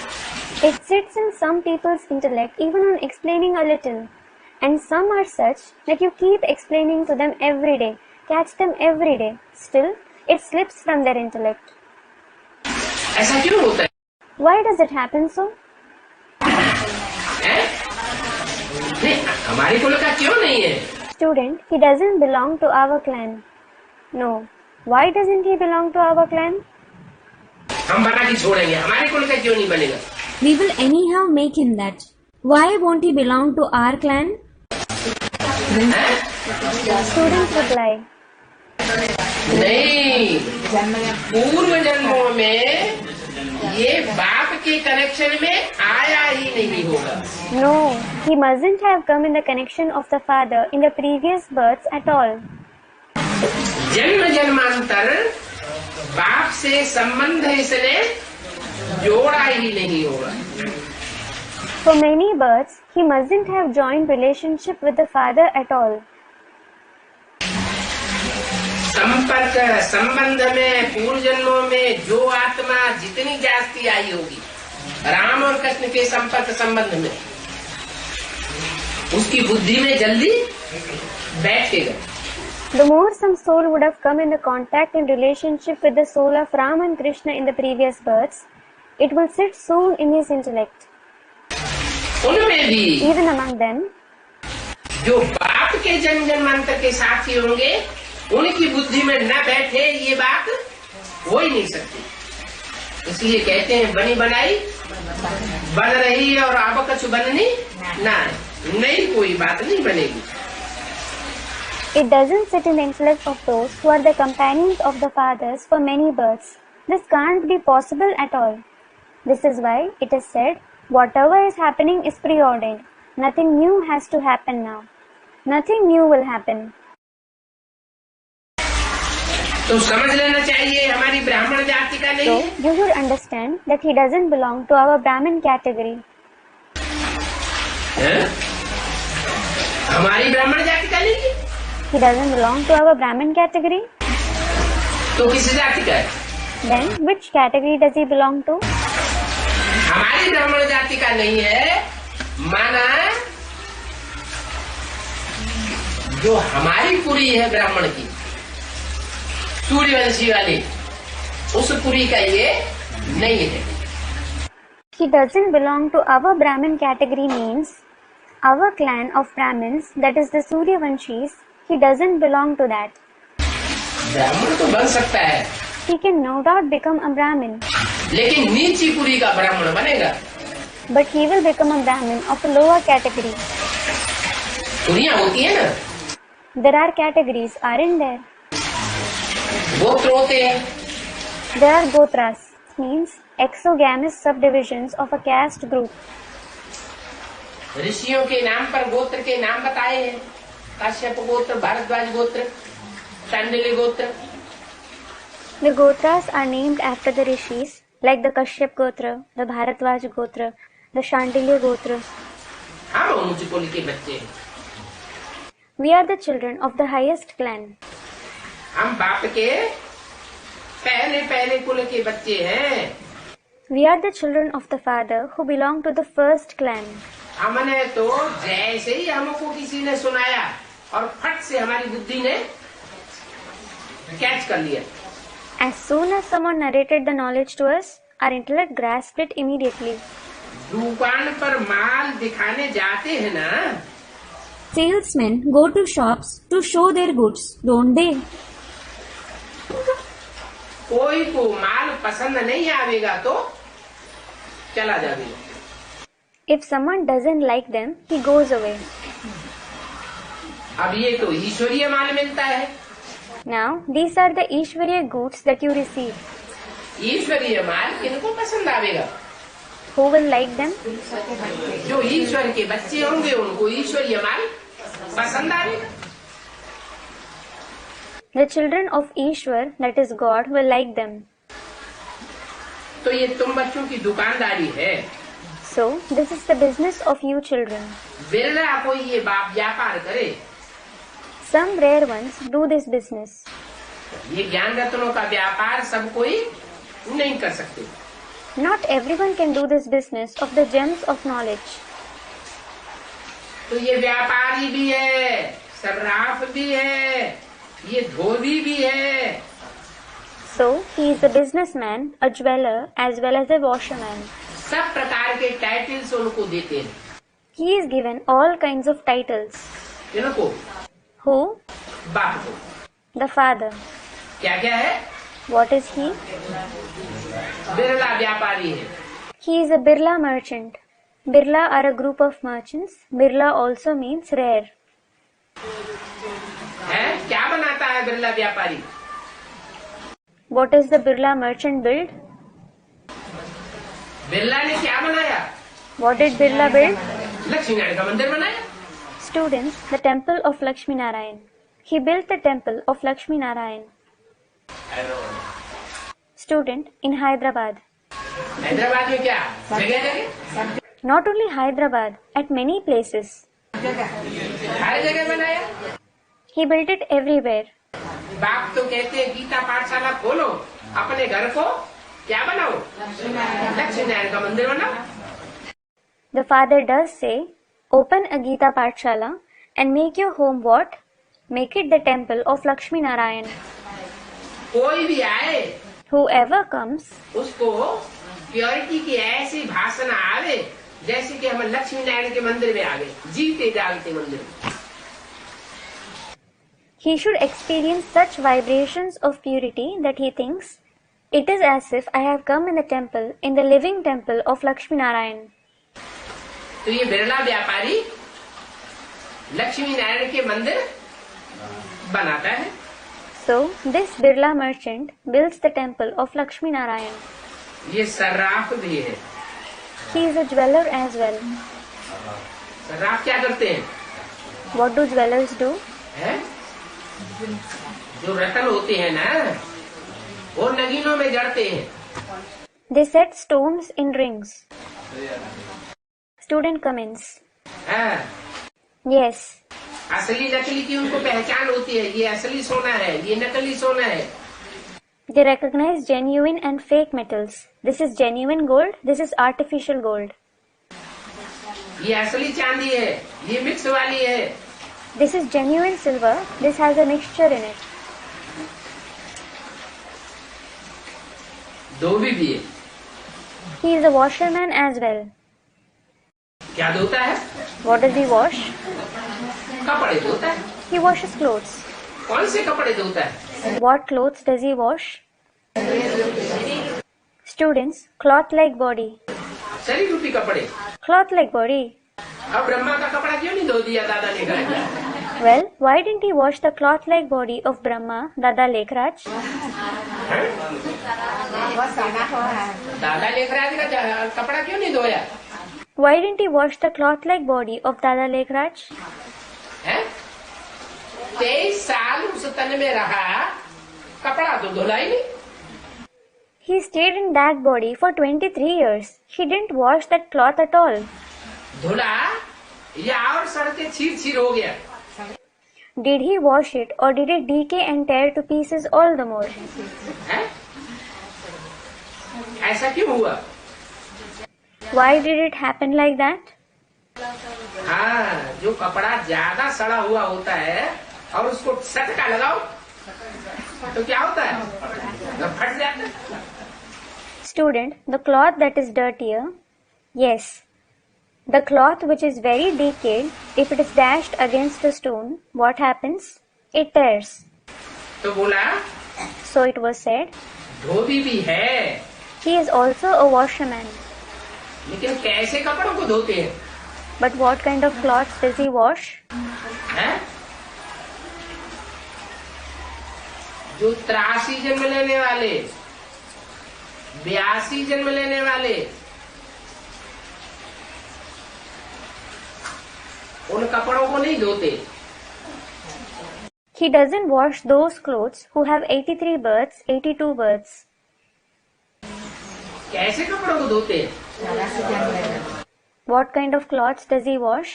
It sits in some people's intellect even on explaining a little. And some are such that you keep explaining to them every day, catch them every day. Still, it slips from their intellect. ऐसा क्यों होता है? Why does it happen so? हैं? नहीं, हमारी कुल का क्यों नहीं है? Student, he doesn't belong to our clan. No. Why doesn't he belong to our clan? हम बना के छोड़ेंगे, हमारे कुल का क्यों नहीं बनेगा? We will anyhow make him that. Why won't he belong to our clan? हैं? Students reply, नहीं, पूर्व जन्मों में ये बाप के कनेक्शन में आया ही नहीं होगा। no, he mustn't have come in the connection of the father in the previous births at all. जन्म जन्मांतर बाप से संबंध इसने जोड़ा ही नहीं होगा। For many births, he mustn't have joined relationship with the father at all. संपर्क संबंध में पूर्व जन्मों में जो आत्मा जितनी जास्ती आई होगी राम और कृष्ण के संपर्क संबंध में, उसकी बुद्धि में जल्दी बैठेगा। The more some soul would have come in the contact and relationship with the soul of Ram and Krishna in the previous births, it will sit soon in his intellect. उनमें भी Even among them, जो बाप के जन्म जन्मांतर के साथी होंगे उनकी बुद्धि में न बैठे ये बात हो ही नहीं सकती। इसलिए कहते हैं बनी बनाई बन रही है और अब कछु बननी ना, नई कोई बात नहीं बनेगी। it doesn't sit in the intellect of those who are the companions of the fathers for many births. This can't be possible at all. This is why it is said, whatever is happening is preordained. Nothing new has to happen now. Nothing new will happen. तो समझ लेना चाहिए हमारी ब्राह्मण जाति का नहीं So, है। you should understand that he doesn't belong to our Brahmin category. हैं? हमारी ब्राह्मण जाति का नहीं है, He doesn't belong to our Brahmin category. तो किस जाति का है? Then, which category does he belong to? हमारी ब्राह्मण जाति का नहीं है, माना जो हमारी पुरी है ब्राह्मण की, सूर्यवंशी वाली, उस पुरी का ये नहीं है। He doesn't belong to our Brahmin category means our clan of Brahmins, that is the Suryavanshis, he doesn't belong to that. ब्राह्मण तो बन सकता है, He can no doubt become a Brahmin, लेकिन नीची पुरी का ब्राह्मण बनेगा। but he will become a Brahmin of a lower category. पुरियां होती है ना, There are categories, aren't there? गोत्र होते हैं, There are Gotras, means exogamous subdivisions of a caste group. ऋषियों के नाम पर गोत्र के नाम बताए हैं, काश्यप गोत्र, भारद्वाज गोत्र, शांडिल्य गोत्र। The Gotras are named after the Rishis, like the Kashyap Gotra, the Bharadwaj Gotra, the Shandilya Gotra. हम ऊंची कुल के बच्चे हैं, We are the children of the highest clan. हम बाप के पहले पहले कुल के बच्चे हैं। We are the children of the father who belong to the first clan. हमने तो जैसे ही हमको किसी ने सुनाया और फट से हमारी बुद्धि ने कैच कर लिया। As soon as someone narrated the knowledge to us, our intellect grasped it immediately. दुकान पर माल दिखाने जाते हैं ना, Salesmen go to shops to show their goods, don't they? कोई को माल पसंद नहीं आवेगा तो चला जाएगा। If someone doesn't like them, he goes away. अब ये तो ईश्वरीय माल मिलता है। Now, these are the Ishwariya goods that you receive. ईश्वरीय माल किनको पसंद आवेगा? Who will like them? जो ईश्वर के बच्चे होंगे उनको ईश्वरीय माल पसंद आवेगा। The children of Ishwar, that is God, will like them. तो ये तुम बच्चों की दुकानदारी है। So, this is the business of you children. Birla कोई ये व्यापार करे। Some rare ones do this business. ये ज्ञान रत्नों का व्यापार सब कोई नहीं कर सकते। Not everyone can do this business of the gems of knowledge. तो ये व्यापारी भी है, सर्राफ भी है, ये धोबी भी है। So, he is a businessman, a jeweler, as well as a washerman. सब प्रकार के टाइटल्स उनको देते हैं। He is given all kinds of titles. इनको Who? बाप को The father. क्या क्या है? What is he? बिरला व्यापारी है। He is a Birla merchant. Birla are a group of merchants. Birla also means rare. है क्या बनाता है बिरला व्यापारी? What is the Birla merchant build? Birla ने क्या बनाया? What did Birla build? Lakshmi Narayan का मंदिर बनाया। Students, the temple of Lakshmi Narayan. He built the temple of Lakshmi Narayan. Student in Hyderabad. Hyderabad में क्या जगह जगह Not only Hyderabad, at many places. हर जगह बनाया। He built it everywhere. बाप तो कहते हैं गीता पाठशाला खोलो, अपने घर को क्या बनाओ? लक्ष्मी नारायण का मंदिर बनाओ। The father does say, open a Gita Pathshala and make your home what? Make it the temple of Lakshmi Narayan. कोई भी आए Whoever comes, उसको प्योरिटी की ऐसी भाषण आवे जैसे कि हम लक्ष्मी नारायण के मंदिर में आ गए, जीते जागते मंदिर में। he should experience such vibrations of purity that he thinks, it is as if I have come in the temple, in the living temple of Lakshmi Narayan. तो ये बिरला व्यापारी लक्ष्मी नारायण के मंदिर बनाता है। So, this Birla merchant builds the temple of Lakshmi Narayan. ये सर्राफ भी है। He is a jeweler as well. Sarraf क्या करते हैं? What do dwellers do? हैं? जो रतन होते हैं ना, वो नगीनों में जड़ते हैं। They set stones in rings. Student comments. हाँ, Yes. असली नकली की उनको पहचान होती है। ये असली सोना है, ये नकली सोना है। They recognize genuine and fake metals. This is genuine gold. This is artificial gold. ये असली चांदी है, ये मिक्स वाली है। This is genuine silver. This has a mixture in it. धोबी भी है। He is a washerman as well. क्या धोता है? What does he wash? कपड़े धोता है। He washes clothes. कौन से कपड़े धोता है? What clothes does he wash? Students, cloth-like body. शरीर रूपी कपड़े। Cloth-like body. अब ब्रह्मा का कपड़ा क्यों नहीं धो दिया दादा ने कहा? Well, why didn't he wash the cloth-like body of Brahma, Dada Lekhraj? दादा लेखराज का कपड़ा क्यों नहीं धोया? Why didn't he wash the cloth-like body of Dada Lekhraj? है? 23 साल उस तन में रहा, कपड़ा तो धुला ही नहीं। He stayed in that body for 23 years. He didn't wash that cloth at all. धुला या और सड़के छीर छीर हो गया। Did he wash it or did it decay and tear to pieces all the more? है? ऐसा क्यों हुआ? Why did it happen like that? हाँ, जो कपड़ा ज्यादा सड़ा हुआ होता है और उसको सटका लगाओ तो क्या होता है? तो फट जाता है। Student, the cloth that is dirtier. Yes. The cloth which is very decayed, if it is dashed against a stone, what happens? It tears. तो बोला So it was said, धोबी भी है, he is also a washerman. लेकिन कैसे कपड़ों को धोते हैं? But what kind of cloths does he wash? हैं? जो 83 जन्म लेने वाले, 82 जन्म लेने वाले, उन कपड़ों को नहीं धोते। He doesn't wash those clothes who have 83 births, 82 births. कैसे कपड़ों को धोते हैं? What kind of cloths does he wash?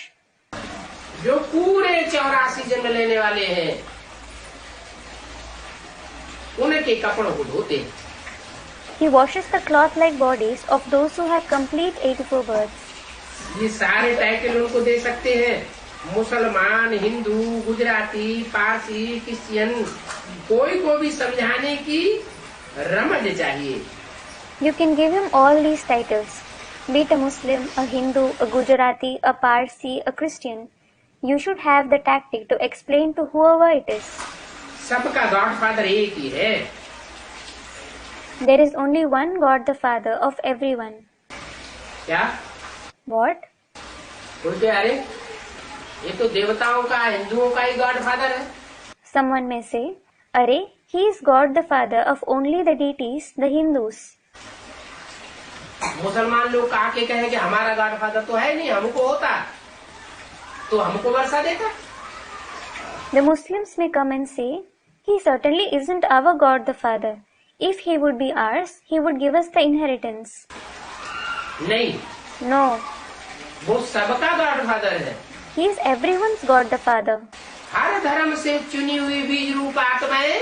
जो पूरे 84 जन्म लेने वाले हैं, उनके कपड़ों को धोते हैं। He washes the cloth-like bodies of those who have complete 84 births. ये सारे टाइटल उनको दे सकते हैं। मुसलमान, हिंदू, गुजराती, पारसी, क्रिश्चियन, कोई को भी समझाने की रमज चाहिए। You can give him all these titles. Be it a Muslim, a Hindu, a Gujarati, a Parsi, a Christian. You should have the tactic to explain to whoever it is. सबका godfather एक ही है। There is only one God the Father of everyone. क्या? What? बोलते अरे ये तो देवताओं का, हिंदुओं का ही गॉडफादर है। Someone may say, Arey, he is God the Father of only the deities, the Hindus. मुसलमान लोग आके कहे कि हमारा गॉडफादर तो है नहीं, हमको होता तो हमको वर्षा देता। The Muslims may come and say, he certainly isn't our God the Father. If he would be ours, he would give us the inheritance. नहीं, No, वो सबका गॉडफादर है। he is everyone's God the Father. हर धर्म से चुनी हुई बीज रूप आत्माएं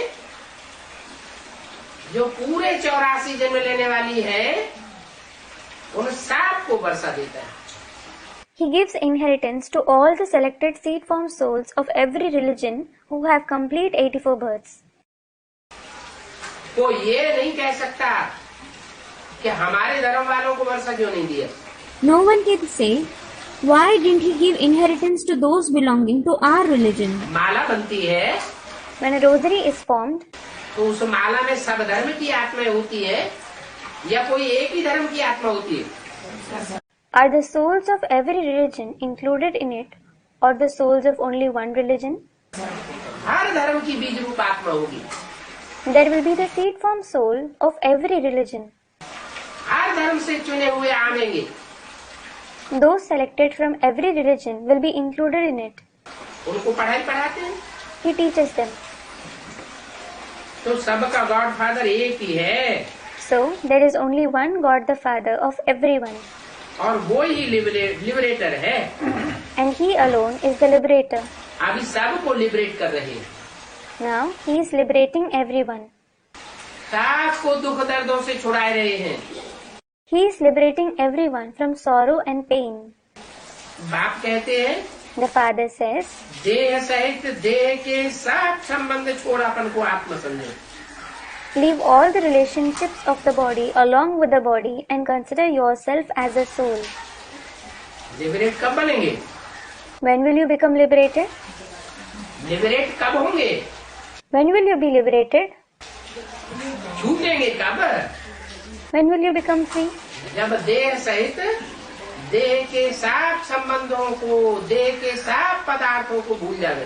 जो पूरे 84 जन्म लेने वाली है, उन सबको वर्षा देता है। He gives inheritance to all the selected seed form souls of every religion who have complete 84 births. कोई ये नहीं कह सकता कि हमारे धर्म वालों को वर्षा क्यों नहीं दिया। No one can say, why didn't he give inheritance to those belonging to our religion? माला बनती है When a rosary is formed, तो उस माला में सब धर्म की आत्माएं होती है या कोई एक ही धर्म की आत्मा होती है? are the souls of every religion included in it, or the souls of only one religion? हर धर्म की बीज रूप आत्मा होगी। There will be the seed form soul of every religion. हर धर्म से चुने हुए आवेंगे। Those selected from every religion will be included in it. उनको पढ़ाई पढ़ाते हैं। He teaches them. तो सबका गॉड फादर एक ही है, So there is only one God the Father of everyone, और वो ही लिबरेटर है। and He alone is the liberator. अभी सबको लिबरेट कर रहे हैं, Now He is liberating everyone. सबको दुख दर्दों से छुड़ा रहे हैं। He is liberating everyone from sorrow and pain. बाप कहते हैं The Father says, देह सहित देह के सब संबंध छोड़ अपन को आत्मा समझो। leave all the relationships of the body along with the body and consider yourself as a soul. Liberate कब बनेंगे? When will you become liberated? Liberate कब होंगे? When will you be liberated? छूटेंगे कब? When will you become free? जब देह सहित देह के सब संबंधों को, देह के सब पदार्थों को भूल जावे,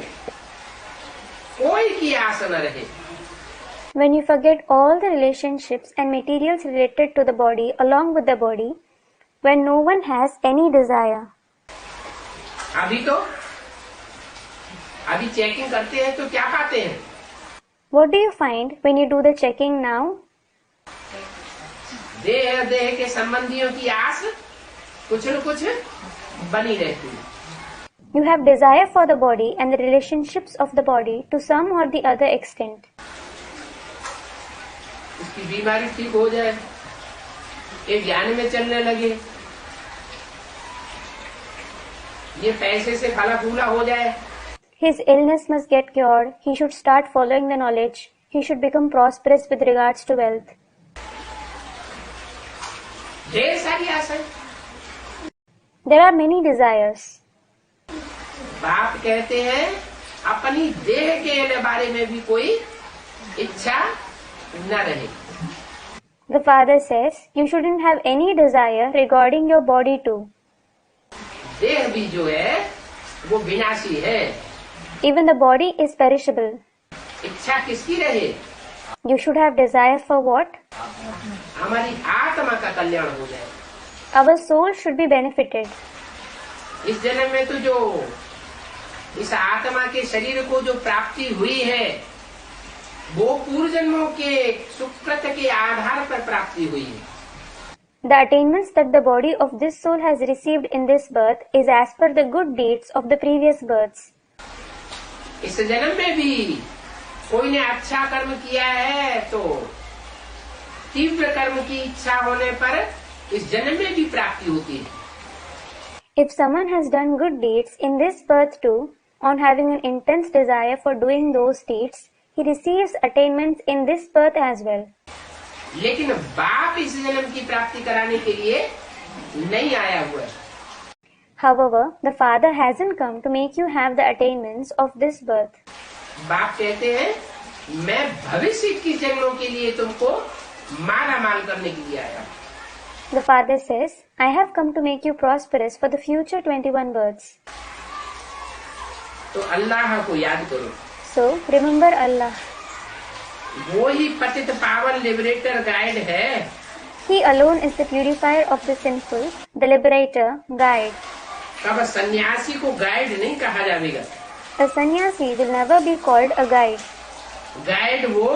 कोई की आस न रहे। When you forget all the relationships and materials related to the body along with the body, when no one has any desire. अभी चेकिंग करते हैं तो क्या पाते हैं? What do you find when you do the checking now? देह के संबंधियों की आस कुछ न कुछ बनी रहती है। You have desire for the body and the relationships of the body to some or the other extent. उसकी बीमारी ठीक हो जाए, एक ज्ञान में चलने लगे, ये पैसे से फला फूला हो जाए। His illness must get cured. He should start following the knowledge. He should become prosperous with regards to wealth. ढेर सारी आशाएं। There are many desires. बाप कहते हैं अपनी देह के बारे में भी कोई इच्छा न रहे। The Father says you shouldn't have any desire regarding your body too. देह भी जो है वो विनाशी है। Even the body is perishable. इच्छा किसकी रहे? You should have desire for what? हमारी आत्मा का कल्याण हो जाए। Our soul should be benefited. इस जन्म में तो जो इस आत्मा के शरीर को जो प्राप्ति हुई है वो पूर्व जन्मों के सुकृत के आधार पर प्राप्ति हुई है। The attainments that the body of this soul has received in this birth is as per the good deeds of the previous births. इस जन्म में भी कोई ने अच्छा कर्म किया है तो तीव्र कर्म की इच्छा होने पर इस जन्म में भी प्राप्ति होती है। If someone has done good deeds in this birth too, on having an intense desire for doing those deeds, he receives attainments in this birth as well. लेकिन बाप इस जन्म की प्राप्ति कराने के लिए नहीं आया हुआ है। However, the Father hasn't come to make you have the attainments of this birth. बाप कहते हैं मैं भविष्य की जन्मों के लिए तुमको माला माल करने के लिए आया। The Father says, I have come to make you prosperous for the future 21 births. तो अल्लाह को याद करो। So, remember Allah. वो ही पतित पावन लिबरेटर गाइड है। He alone is the purifier of the sinful, the liberator, guide. कब सन्यासी को गाइड नहीं कहा जाएगा। A sannyasi will never be called a guide. Guide वो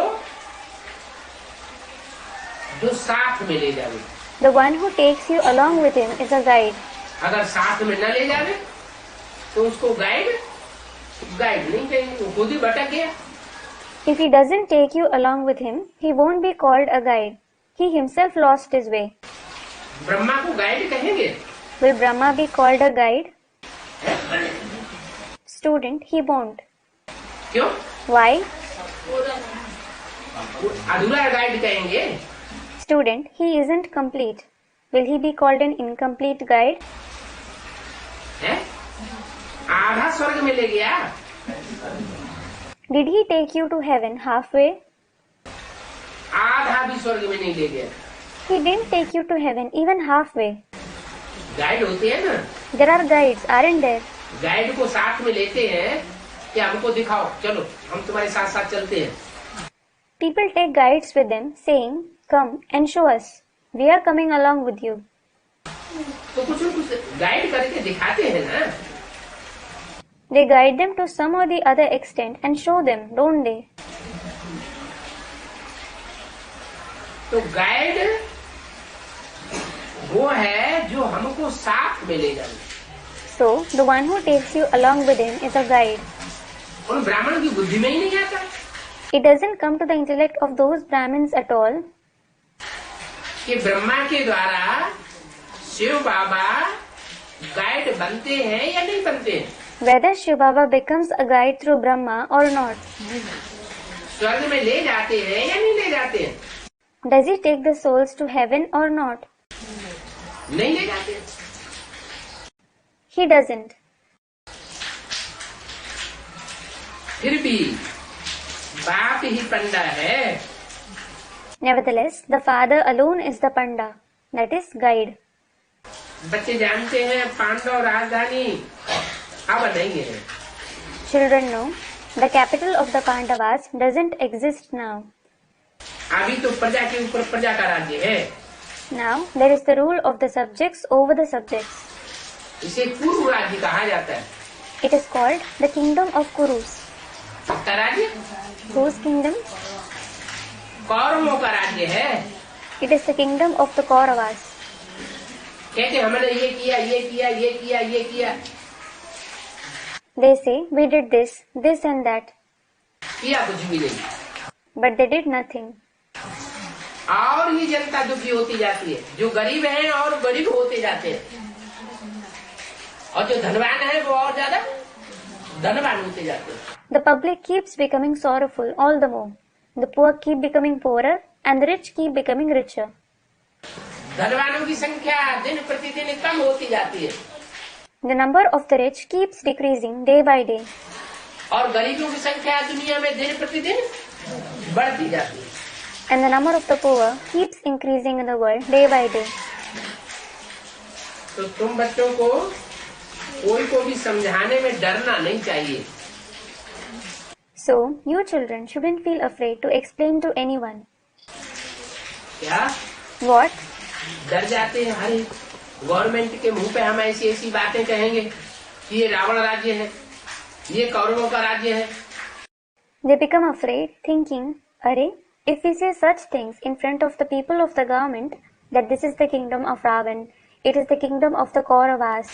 जो साथ में ले जावे। The one who takes you along with him is a guide. अगर साथ में न ले जावे तो उसको गाइड नहीं कहेंगे, वो खुद ही भटक गया। If he doesn't take you along with him, he won't be called a guide. He himself lost his way. Brahma को गाइड कहेंगे? Will Brahma be called a guide? Student, he won't. क्यों? Why? अधूरा गाइड कहेंगे। Student, he isn't complete. Will he be called an incomplete guide? है? आधा स्वर्ग में ले गया। Did he take you to heaven halfway? आधा भी स्वर्ग में नहीं ले गया। He didn't take you to heaven even halfway. Guide होते हैं ना? There are guides, aren't there? Guide को साथ में लेते हैं कि हमको दिखाओ, चलो हम तुम्हारे साथ साथ चलते हैं। People take guides with them, saying, "Come and show us. We are coming along with you." तो कुछ न कुछ गाइड करके दिखाते हैं ना। They guide them to some or the other extent and show them, don't they? तो guide वो है जो हमको साथ में ले जाए। So, the one who takes you along with him is a guide. उन ब्राह्मणों की बुद्धि में ही नहीं आता It doesn't come to the intellect of those Brahmins at all कि ब्रह्मा के द्वारा शिव बाबा गाइड बनते हैं या नहीं बनते हैं। whether Shiv Baba becomes a guide through Brahma or not. स्वर्ग में ले जाते हैं या नहीं ले जाते हैं। Does he take the souls to heaven or not? नहीं ले जाते। He doesn't. फिर भी बाप ही पंडा है। Nevertheless, the father alone is the Panda, that is, guide. बच्चे जानते हैं पांडव राजधानी अब नहीं है। Children know the capital of the Pandavas doesn't exist now. अभी तो प्रजा के ऊपर प्रजा का राज्य है। Now there is the rule of the subjects over the subjects. इसे पूर्व राज्य कहा जाता है। It is called the kingdom of Kurus. किसका राज्य? Whose kingdom? कौरवों का राज्य है। It is the kingdom of the Kauravas. कहते हमने ये किया ये किया ये किया ये किया। They say, we did this, this and that, किया कुछ भी नहीं। but they did nothing. और ही जनता दुखी होती जाती है। जो गरीब हैं और गरीब होते जाते हैं और जो धनवान है वो और ज्यादा धनवान होते जाते हैं। The public keeps becoming sorrowful all the more. The poor keep becoming poorer and the rich keep becoming richer. धनवानों की संख्या दिन प्रतिदिन कम होती जाती है The number of the rich keeps decreasing day by day और गरीबों की संख्या दुनिया में दिन प्रतिदिन बढ़ती जाती है। and the number of the poor keeps increasing in the world day by day. तो तुम बच्चों को कोई को भी समझाने में डरना नहीं चाहिए। So, you children shouldn't feel afraid to explain to anyone. क्या What? डर जाते हैं? हरे गवर्नमेंट के मुंह पे हम ऐसी ऐसी बातें कहेंगे कि ये रावण राज्य है, ये कौरवों का राज्य है। They become afraid, thinking, Arey, if we say such things in front of the people of the government, that this is the kingdom of Ravan, it is the kingdom of the Kauravas.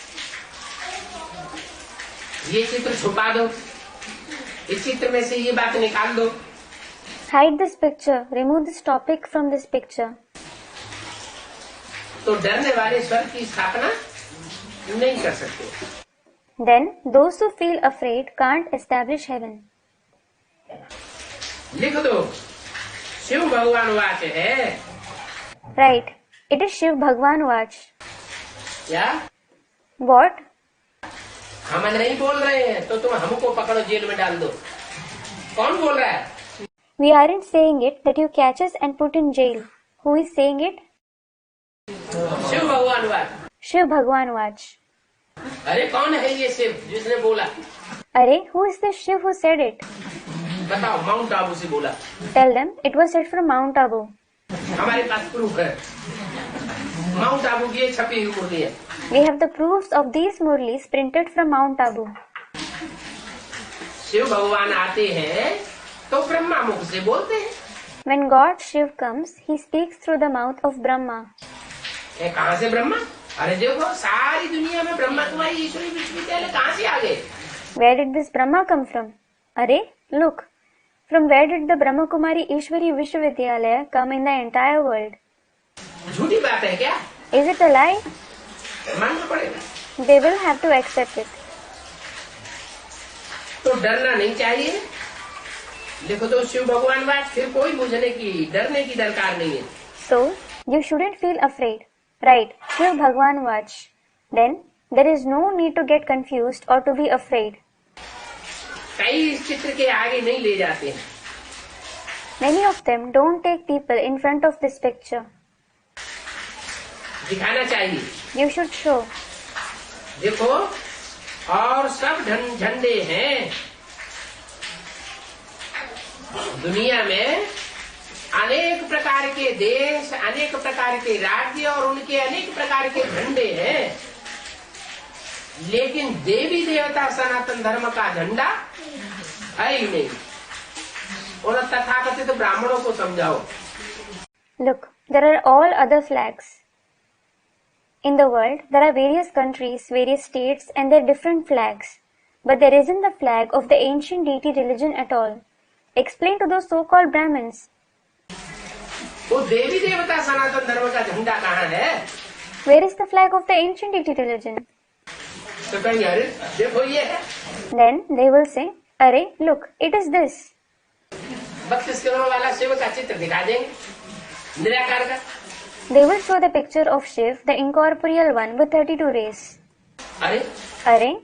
ये चित्र छुपा दो, इस चित्र में से ये बात निकाल दो। Hide this picture, remove this topic from this picture. तो डरने वाले स्वर्ग की स्थापना नहीं कर सकते। Then, those who feel afraid can't establish heaven. लिख दो, शिव भगवान वाच है। Right. It is Shiv Bhagwan Vach. क्या What? हम नहीं बोल रहे हैं तो तुम हमको पकड़ो जेल में डाल दो। कौन बोल रहा है? We aren't saying it that you catch us and put in jail. Who is saying it? Shiv भगवान वाच। Shiv Bhagwan Vach. अरे कौन है ये शिव जिसने बोला? Arey, who is the Shiv who said it? बताओ, माउंट आबू से बोला। Tell them it was said from Mount Abu. हमारे पास प्रूफ है, माउंट आबू की ये छपी हुई मुरली है। We have the proofs of these Murlis printed from Mount Abu. Shiv भगवान आते हैं तो ब्रह्मा मुख से बोलते हैं। When God Shiv comes, he speaks through the mouth of Brahma. ये कहाँ से ब्रह्मा? अरे देखो, सारी दुनिया में ब्रह्मा तुम्हारी ईश्वरी विश्वविद्यालय कहाँ से आ गए? Where did this Brahma come from? Arey, look. From where did the Brahma Kumari Ishwari Vishwavidyalaya come in the entire world? झूठी बात है क्या? Is it a lie? मानना पड़ेगा। They will have to accept it. तो डरना नहीं चाहिए। देखो तो शिव भगवान बात, फिर कोई बुझने की डरने की दरकार नहीं है। So, you shouldn't feel afraid. Right, Shiv Bhagwan Vach. Then, there is no need to get confused or to be afraid. कई इस चित्र के आगे नहीं ले जाते हैं। Many of them don't take people in front of this picture. दिखाना चाहिए। You should show. देखो, और सब झंडे हैं दुनिया में, अनेक प्रकार के देश, अनेक प्रकार के राज्य और उनके अनेक प्रकार के झंडे हैं, लेकिन देवी देवता सनातन धर्म का झंडा है ही नहीं। और तथाकथित ब्राह्मणों को समझाओ। Look, there are all other flags. In the world, there are various countries, various states, and their different flags. But there isn't the flag of the ancient deity religion at all. Explain to those so-called Brahmins. वो देवी देवता सनातन धर्म का झंडा कहाँ है? Where is the flag of the ancient deity religion? तो कहीं अरे देखो ये है। Then they will say, Arey, look, it is this. 32 crore वाला शिव का चित्र दिखा देंगे, निराकार का। They will show the picture of Shiv, the incorporeal one with 32 rays. अरे Arey,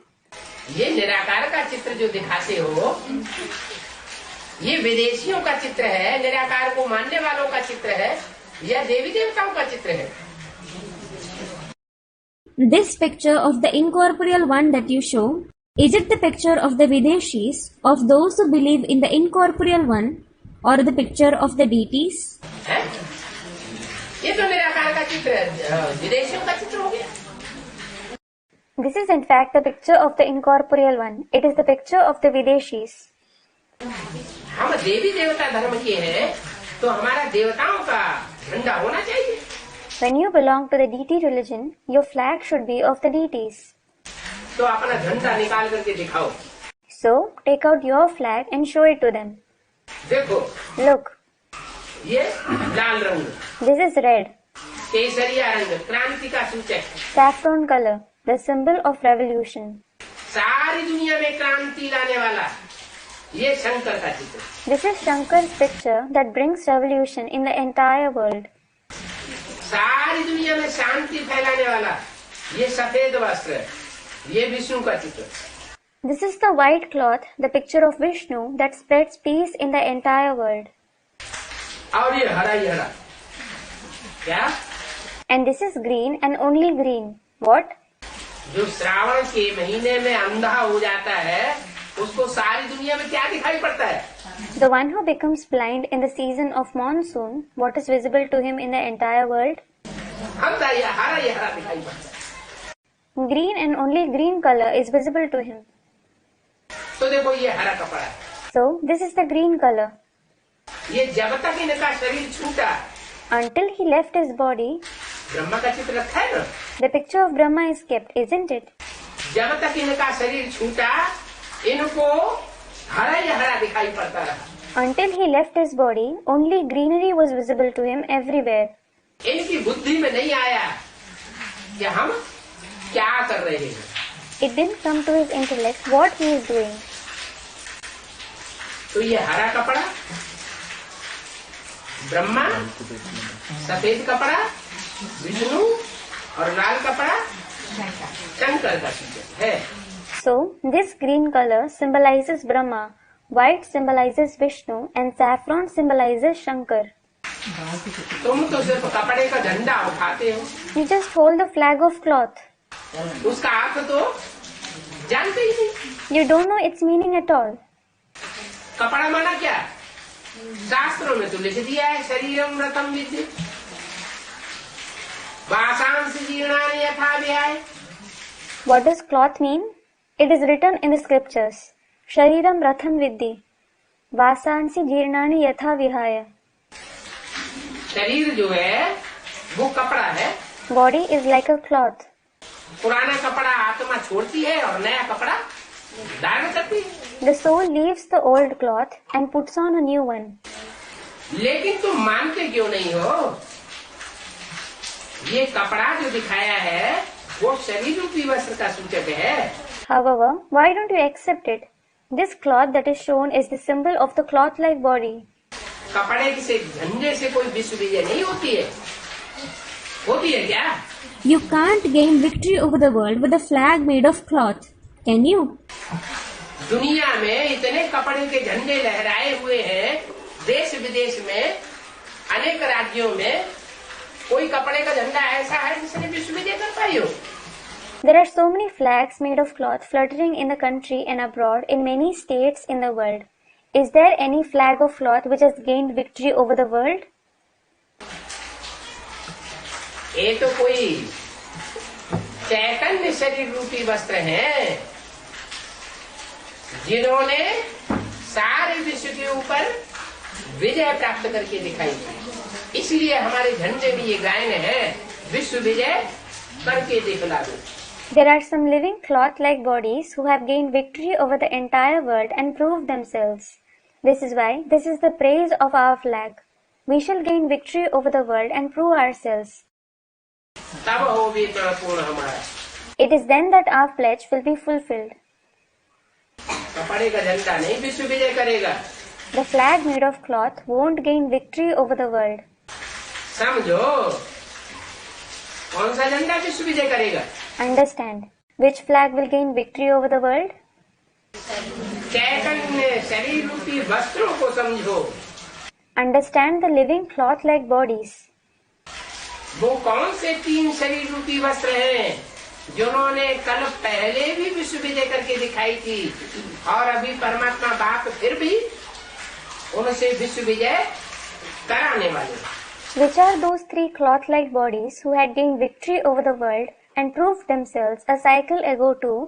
ये निराकार का चित्र जो दिखाते हो, ये विदेशियों का चित्र है, निराकार को मानने वालों का चित्र है, या देवी देवताओं का चित्र है? This picture of the incorporeal one that you show, is it the picture of the Videshis, of those who believe in the incorporeal one, or the picture of the deities? है? ये तो निराकार का चित्र है, विदेशियों का चित्र हो गया। this is in fact the picture of the incorporeal one. It is the picture of the Videshis. हम देवी देवता धर्म के हैं, तो हमारा देवताओं का झंडा होना चाहिए। When you belong to the deity religion, your flag should be of the deities. तो अपना झंडा निकाल करके दिखाओ। So, take out your flag and show it to them. देखो, Look, ये लाल रंग, this is red, केसरिया रंग, क्रांति का सूचक, saffron color, the symbol of revolution. सारी दुनिया में क्रांति लाने वाला, ये शंकर का चित्र। This is Shankar's picture that brings revolution in the entire world. सारी दुनिया में शांति फैलाने वाला, ये सफेद वस्त्र, ये विष्णु का चित्र। This is the white cloth, the picture of Vishnu that spreads peace in the entire world. और ये हरा ही हरा, क्या? And this is green and only green. What? जो श्रावण के महीने में अंधा हो जाता है, उसको सारी दुनिया में क्या दिखाई पड़ता है? The one who becomes blind in the season of monsoon, what is visible to him in the entire world? हरा ही हरा दिखाई पड़ता है। Green and only green color is visible to him. तो देखो ये हरा कपड़ा है। So, this is the green color. ये जब तक इनका शरीर छूटा, Until he left his body, Brahma का चित्र रखा है ना, the picture of Brahma is kept, isn't it? जब तक इनका शरीर छूटा, इनको हरा ही हरा दिखाई पड़ता रहा। Until he left his body, only greenery was visible to him everywhere. इनकी बुद्धि में नहीं आया कि हम क्या कर रहे हैं। It didn't come to his intellect what he is doing. तो ये हरा कपड़ा ब्रह्मा, सफेद कपड़ा विष्णु और लाल कपड़ा शंकर का चित्र है। So, this green color symbolizes Brahma, white symbolizes Vishnu, and saffron symbolizes Shankar. तुम तो सिर्फ कपड़े का झंडा उठाते हो, You just hold the flag of cloth. उसका अर्थ तो जानते ही नहीं। You don't know its meaning at all. कपड़ा माना क्या? शास्त्रों में तो लिख दिया है, शरीरम रथम विद्धि, वासांसि जीर्णानि यथा विहाय। What does cloth mean? It is written in the scriptures. Shariram ratham viddhi. Vasansi जीर्णानि यथा विहाय. शरीर जो है वो कपड़ा है। Body is like a cloth. पुराना कपड़ा आत्मा छोड़ती है और नया कपड़ा धारण करती है। The soul leaves the old cloth and puts on a new one. लेकिन तुम मानते क्यों नहीं हो? ये कपड़ा जो दिखाया है वो शरीर रूपी वस्त्र का सूचक है। However, why don't you accept it? This cloth that is shown is the symbol of the cloth-like body. कपड़े से झंडे से कोई विश्व विजय नहीं होती है, होती है क्या? You can't gain victory over the world with a flag made of cloth, can you? दुनिया में इतने कपड़े के झंडे लहराए हुए हैं, देश विदेश में अनेक राज्यों में, कोई कपड़े का झंडा ऐसा है जिसने विश्व विजय कर पाई हो? There are so many flags made of cloth fluttering in the country and abroad in many states in the world. Is there any flag of cloth which has gained victory over the world? ये तो कोई चैतन्य शरीर रूपी वस्त्र हैं जिन्होंने सारे विश्व के ऊपर विजय प्राप्त करके दिखाई थी। इसलिए हमारे झंडे में ये गायन है, विश्व विजय करके दिखला दो। There are some living cloth-like bodies who have gained victory over the entire world and proved themselves. This is why this is the praise of our flag. We shall gain victory over the world and prove ourselves. तब हो वेतन पूर्ण हमारा। It is then that our pledge will be fulfilled. कपड़े का झंडा नहीं विश्व विजय करेगा। The flag made of cloth won't gain victory over the world. समझो कौन सा झंडा विश्व विजय करेगा? Understand. Which flag will gain victory over the world? चैतन्य शरीर रूपी वस्त्रों को समझो। Understand the living cloth-like bodies. वो कौन से 3 शरीर रूपी वस्त्र हैं जिन्होंने कल पहले भी विश्व विजय करके दिखाई थी और अभी परमात्मा बाप फिर भी उनसे विश्व विजय कराने वाले। Which are those 3 cloth-like bodies who had gained victory over the world and proved themselves a cycle ago too,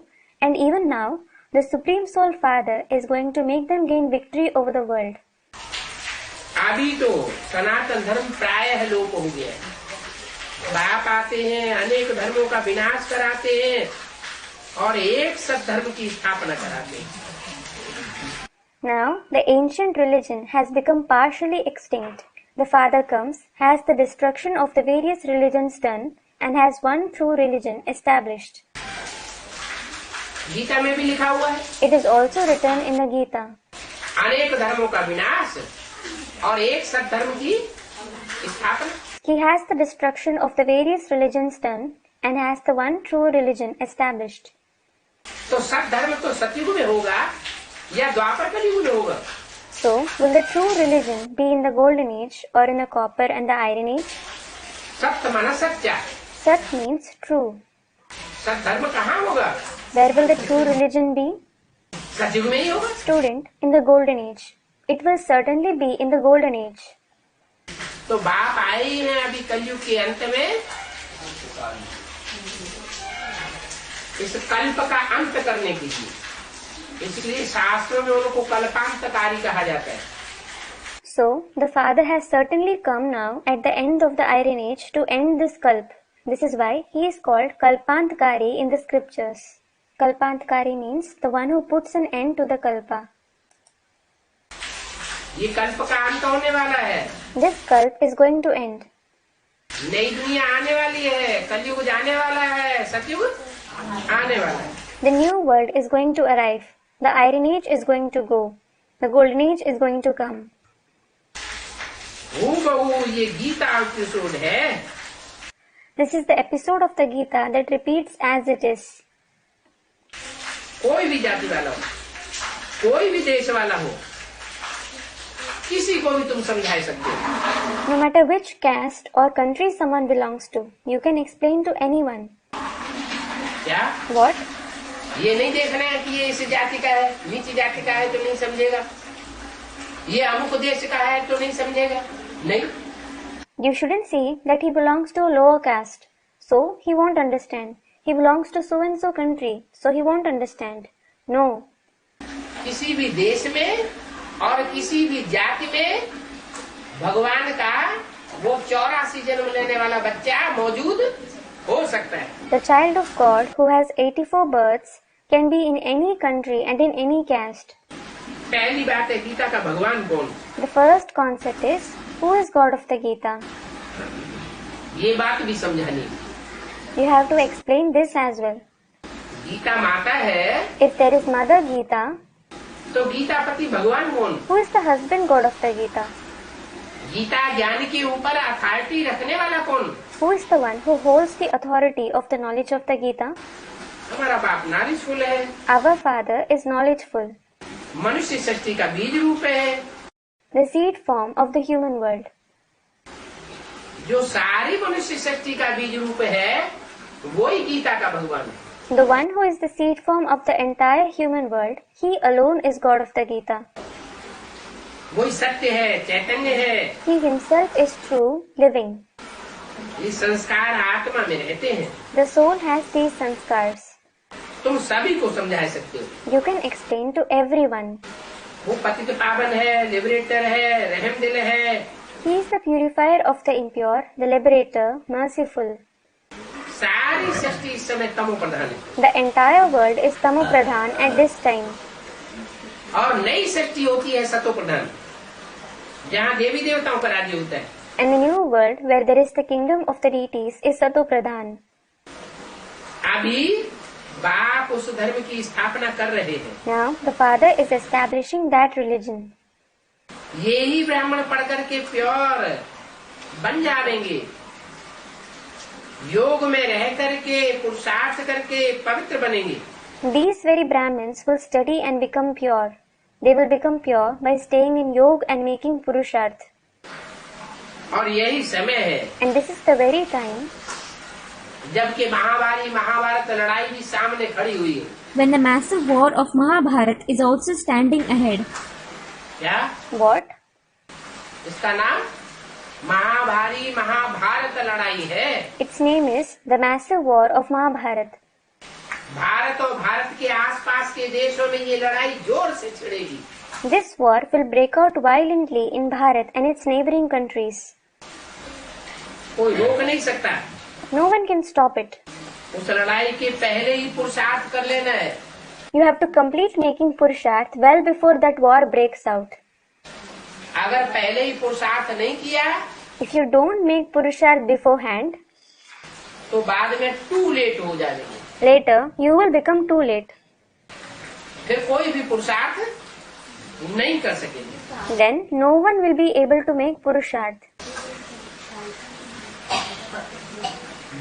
and even now the Supreme Soul Father is going to make them gain victory over the world. अभी तो सनातन धर्म प्रायः लोप हो गया। बाप आते हैं, अनेक धर्मों का विनाश कराते हैं और एक सत्धर्म की स्थापना कराते हैं। Now the ancient religion has become partially extinct. The Father comes, has the destruction of the various religions done, and has one true religion established. Gita में भी लिखा हुआ है, It is also written in the Gita. अनेक धर्मों का विनाश और एक सत्धर्म की स्थापना। He has the destruction of the various religions done, and has the one true religion established. तो सत्धर्म तो सतयुग में होगा या द्वापर कलयुग में होगा? So, will the true religion be in the golden age or in the copper and the iron age? सत्य माना सच्चा। Sat means true. सत्धर्म कहाँ होगा? Where will the true religion be? सतयुग में ही होगा। Student, in the golden age. It will certainly be in the golden age. तो बाप आए ही हैं अभी कलयुग के अंत में, इस कल्प का अंत करने के लिए। इसलिए शास्त्रों में उनको कल्पांतकारी कहा जाता है। So, the Father has certainly come now at the end of the Iron Age to end this Kalp. This is why he is called Kalpantkari in the scriptures. Kalpantkari means the one who puts an end to the Kalpa. ये कल्प का अंत होने वाला है। This Kalp is going to end. नई दुनिया आने वाली है, कलयुग जाने वाला है, सतयुग आने वाला है। The new world is going to arrive. The Iron Age is going to go. The Golden Age is going to come. हूबहू ये गीता एपिसोड है। This is the episode of the Gita that repeats as it is. कोई भी जाति वाला हो, कोई भी देश वाला हो, किसी को भी तुम समझा सकते हो। No matter which caste or country someone belongs to, you can explain to anyone. क्या? What? ये नहीं देखना है कि ये इस जाति का है, नीची जाति का है तो नहीं समझेगा, ये अमुक देश का है तो नहीं समझेगा, नहीं। You shouldn't see that he belongs to a lower caste, so he won't understand. He belongs to so and so country, so he won't understand. No. किसी भी देश में और किसी भी जाति में भगवान का वो 84 जन्म लेने वाला बच्चा मौजूद हो सकता है। The child of God who has 84 births can be in any country and in any caste. पहली बात है गीता का भगवान कौन? The first concept is, who is God of the Gita? ये बात भी समझानी। You have to explain this as well. Gita माता है If there is Mother Gita, तो गीता पति भगवान कौन? who is the husband God of the Gita? Gita ज्ञान के ऊपर अथॉरिटी रखने वाला कौन? Who is the one who holds the authority of the knowledge of the Gita? हमारा बाप नारिशफुल है, Our Father is knowledgeful, मनुष्य सृष्टि का बीज रूप है, the seed form of the human world. जो सारी मनुष्य सृष्टि का बीज रूप है वही गीता का भगवान है। The one who is the seed form of the entire human world, he alone is God of the Gita. वही सत्य है, चैतन्य है। He himself is true, living. ये संस्कार आत्मा में रहते हैं। The soul has these sanskars. तुम सभी को समझा सकते हो। You can explain to everyone. वो पतित पावन है, लिबरेटर है, रहम दिल है। He is the purifier of the impure, the liberator, merciful. सारी सृष्टि इस समय तमो प्रधान है। The entire world is Tamo Pradhan at this time. और नई सृष्टि होती है सतो प्रधान, जहाँ देवी देवताओं का राज्य होता है। And the new world, where there is the kingdom of the deities, is Sato Pradhan. अभी बाप उस धर्म की स्थापना कर रहे हैं। Now, the father is establishing that religion. ये ही ब्राह्मण पढ़ करके प्योर बन जाएंगे, योग में रह करके पुरुषार्थ करके पवित्र बनेंगे। These very Brahmins will study and become pure. They will become pure by staying in yoga and making purusharth. और यही समय है And this is the very time जबकि महाभारत लड़ाई भी सामने खड़ी हुई है। when the massive war of Mahabharat is also standing ahead. क्या what? इसका नाम महाभारत लड़ाई है। Its name is the massive war of Mahabharat. Bharat और भारत के आसपास के देशों में ये लड़ाई जोर से छिड़ेगी। This war will break out violently in Bharat and its neighboring countries. कोई रोक नहीं सकता। No one can stop it. उस लड़ाई के पहले ही पुरुषार्थ कर लेना है। You have to complete making purusharth well before that war breaks out. अगर पहले ही पुरुषार्थ नहीं किया If you don't make purusharth beforehand, तो बाद में टू लेट हो जाएंगे। later you will become too late. फिर कोई भी पुरुषार्थ नहीं कर सकेंगे। Then no one will be able to make purusharth.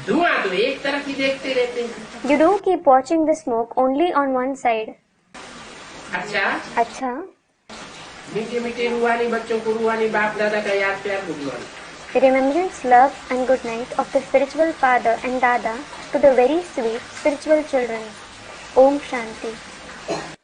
धुआं तो एक तरफ ही देखते रहते हैं। You do keep watching the smoke only on one side. अच्छा, Acha, मीठे मीठे रूहानी बच्चों को रूहानी बाप दादा का याद प्यार good morning. the remembrance, love and good night of the spiritual father and dada to the very sweet spiritual children. Om Shanti.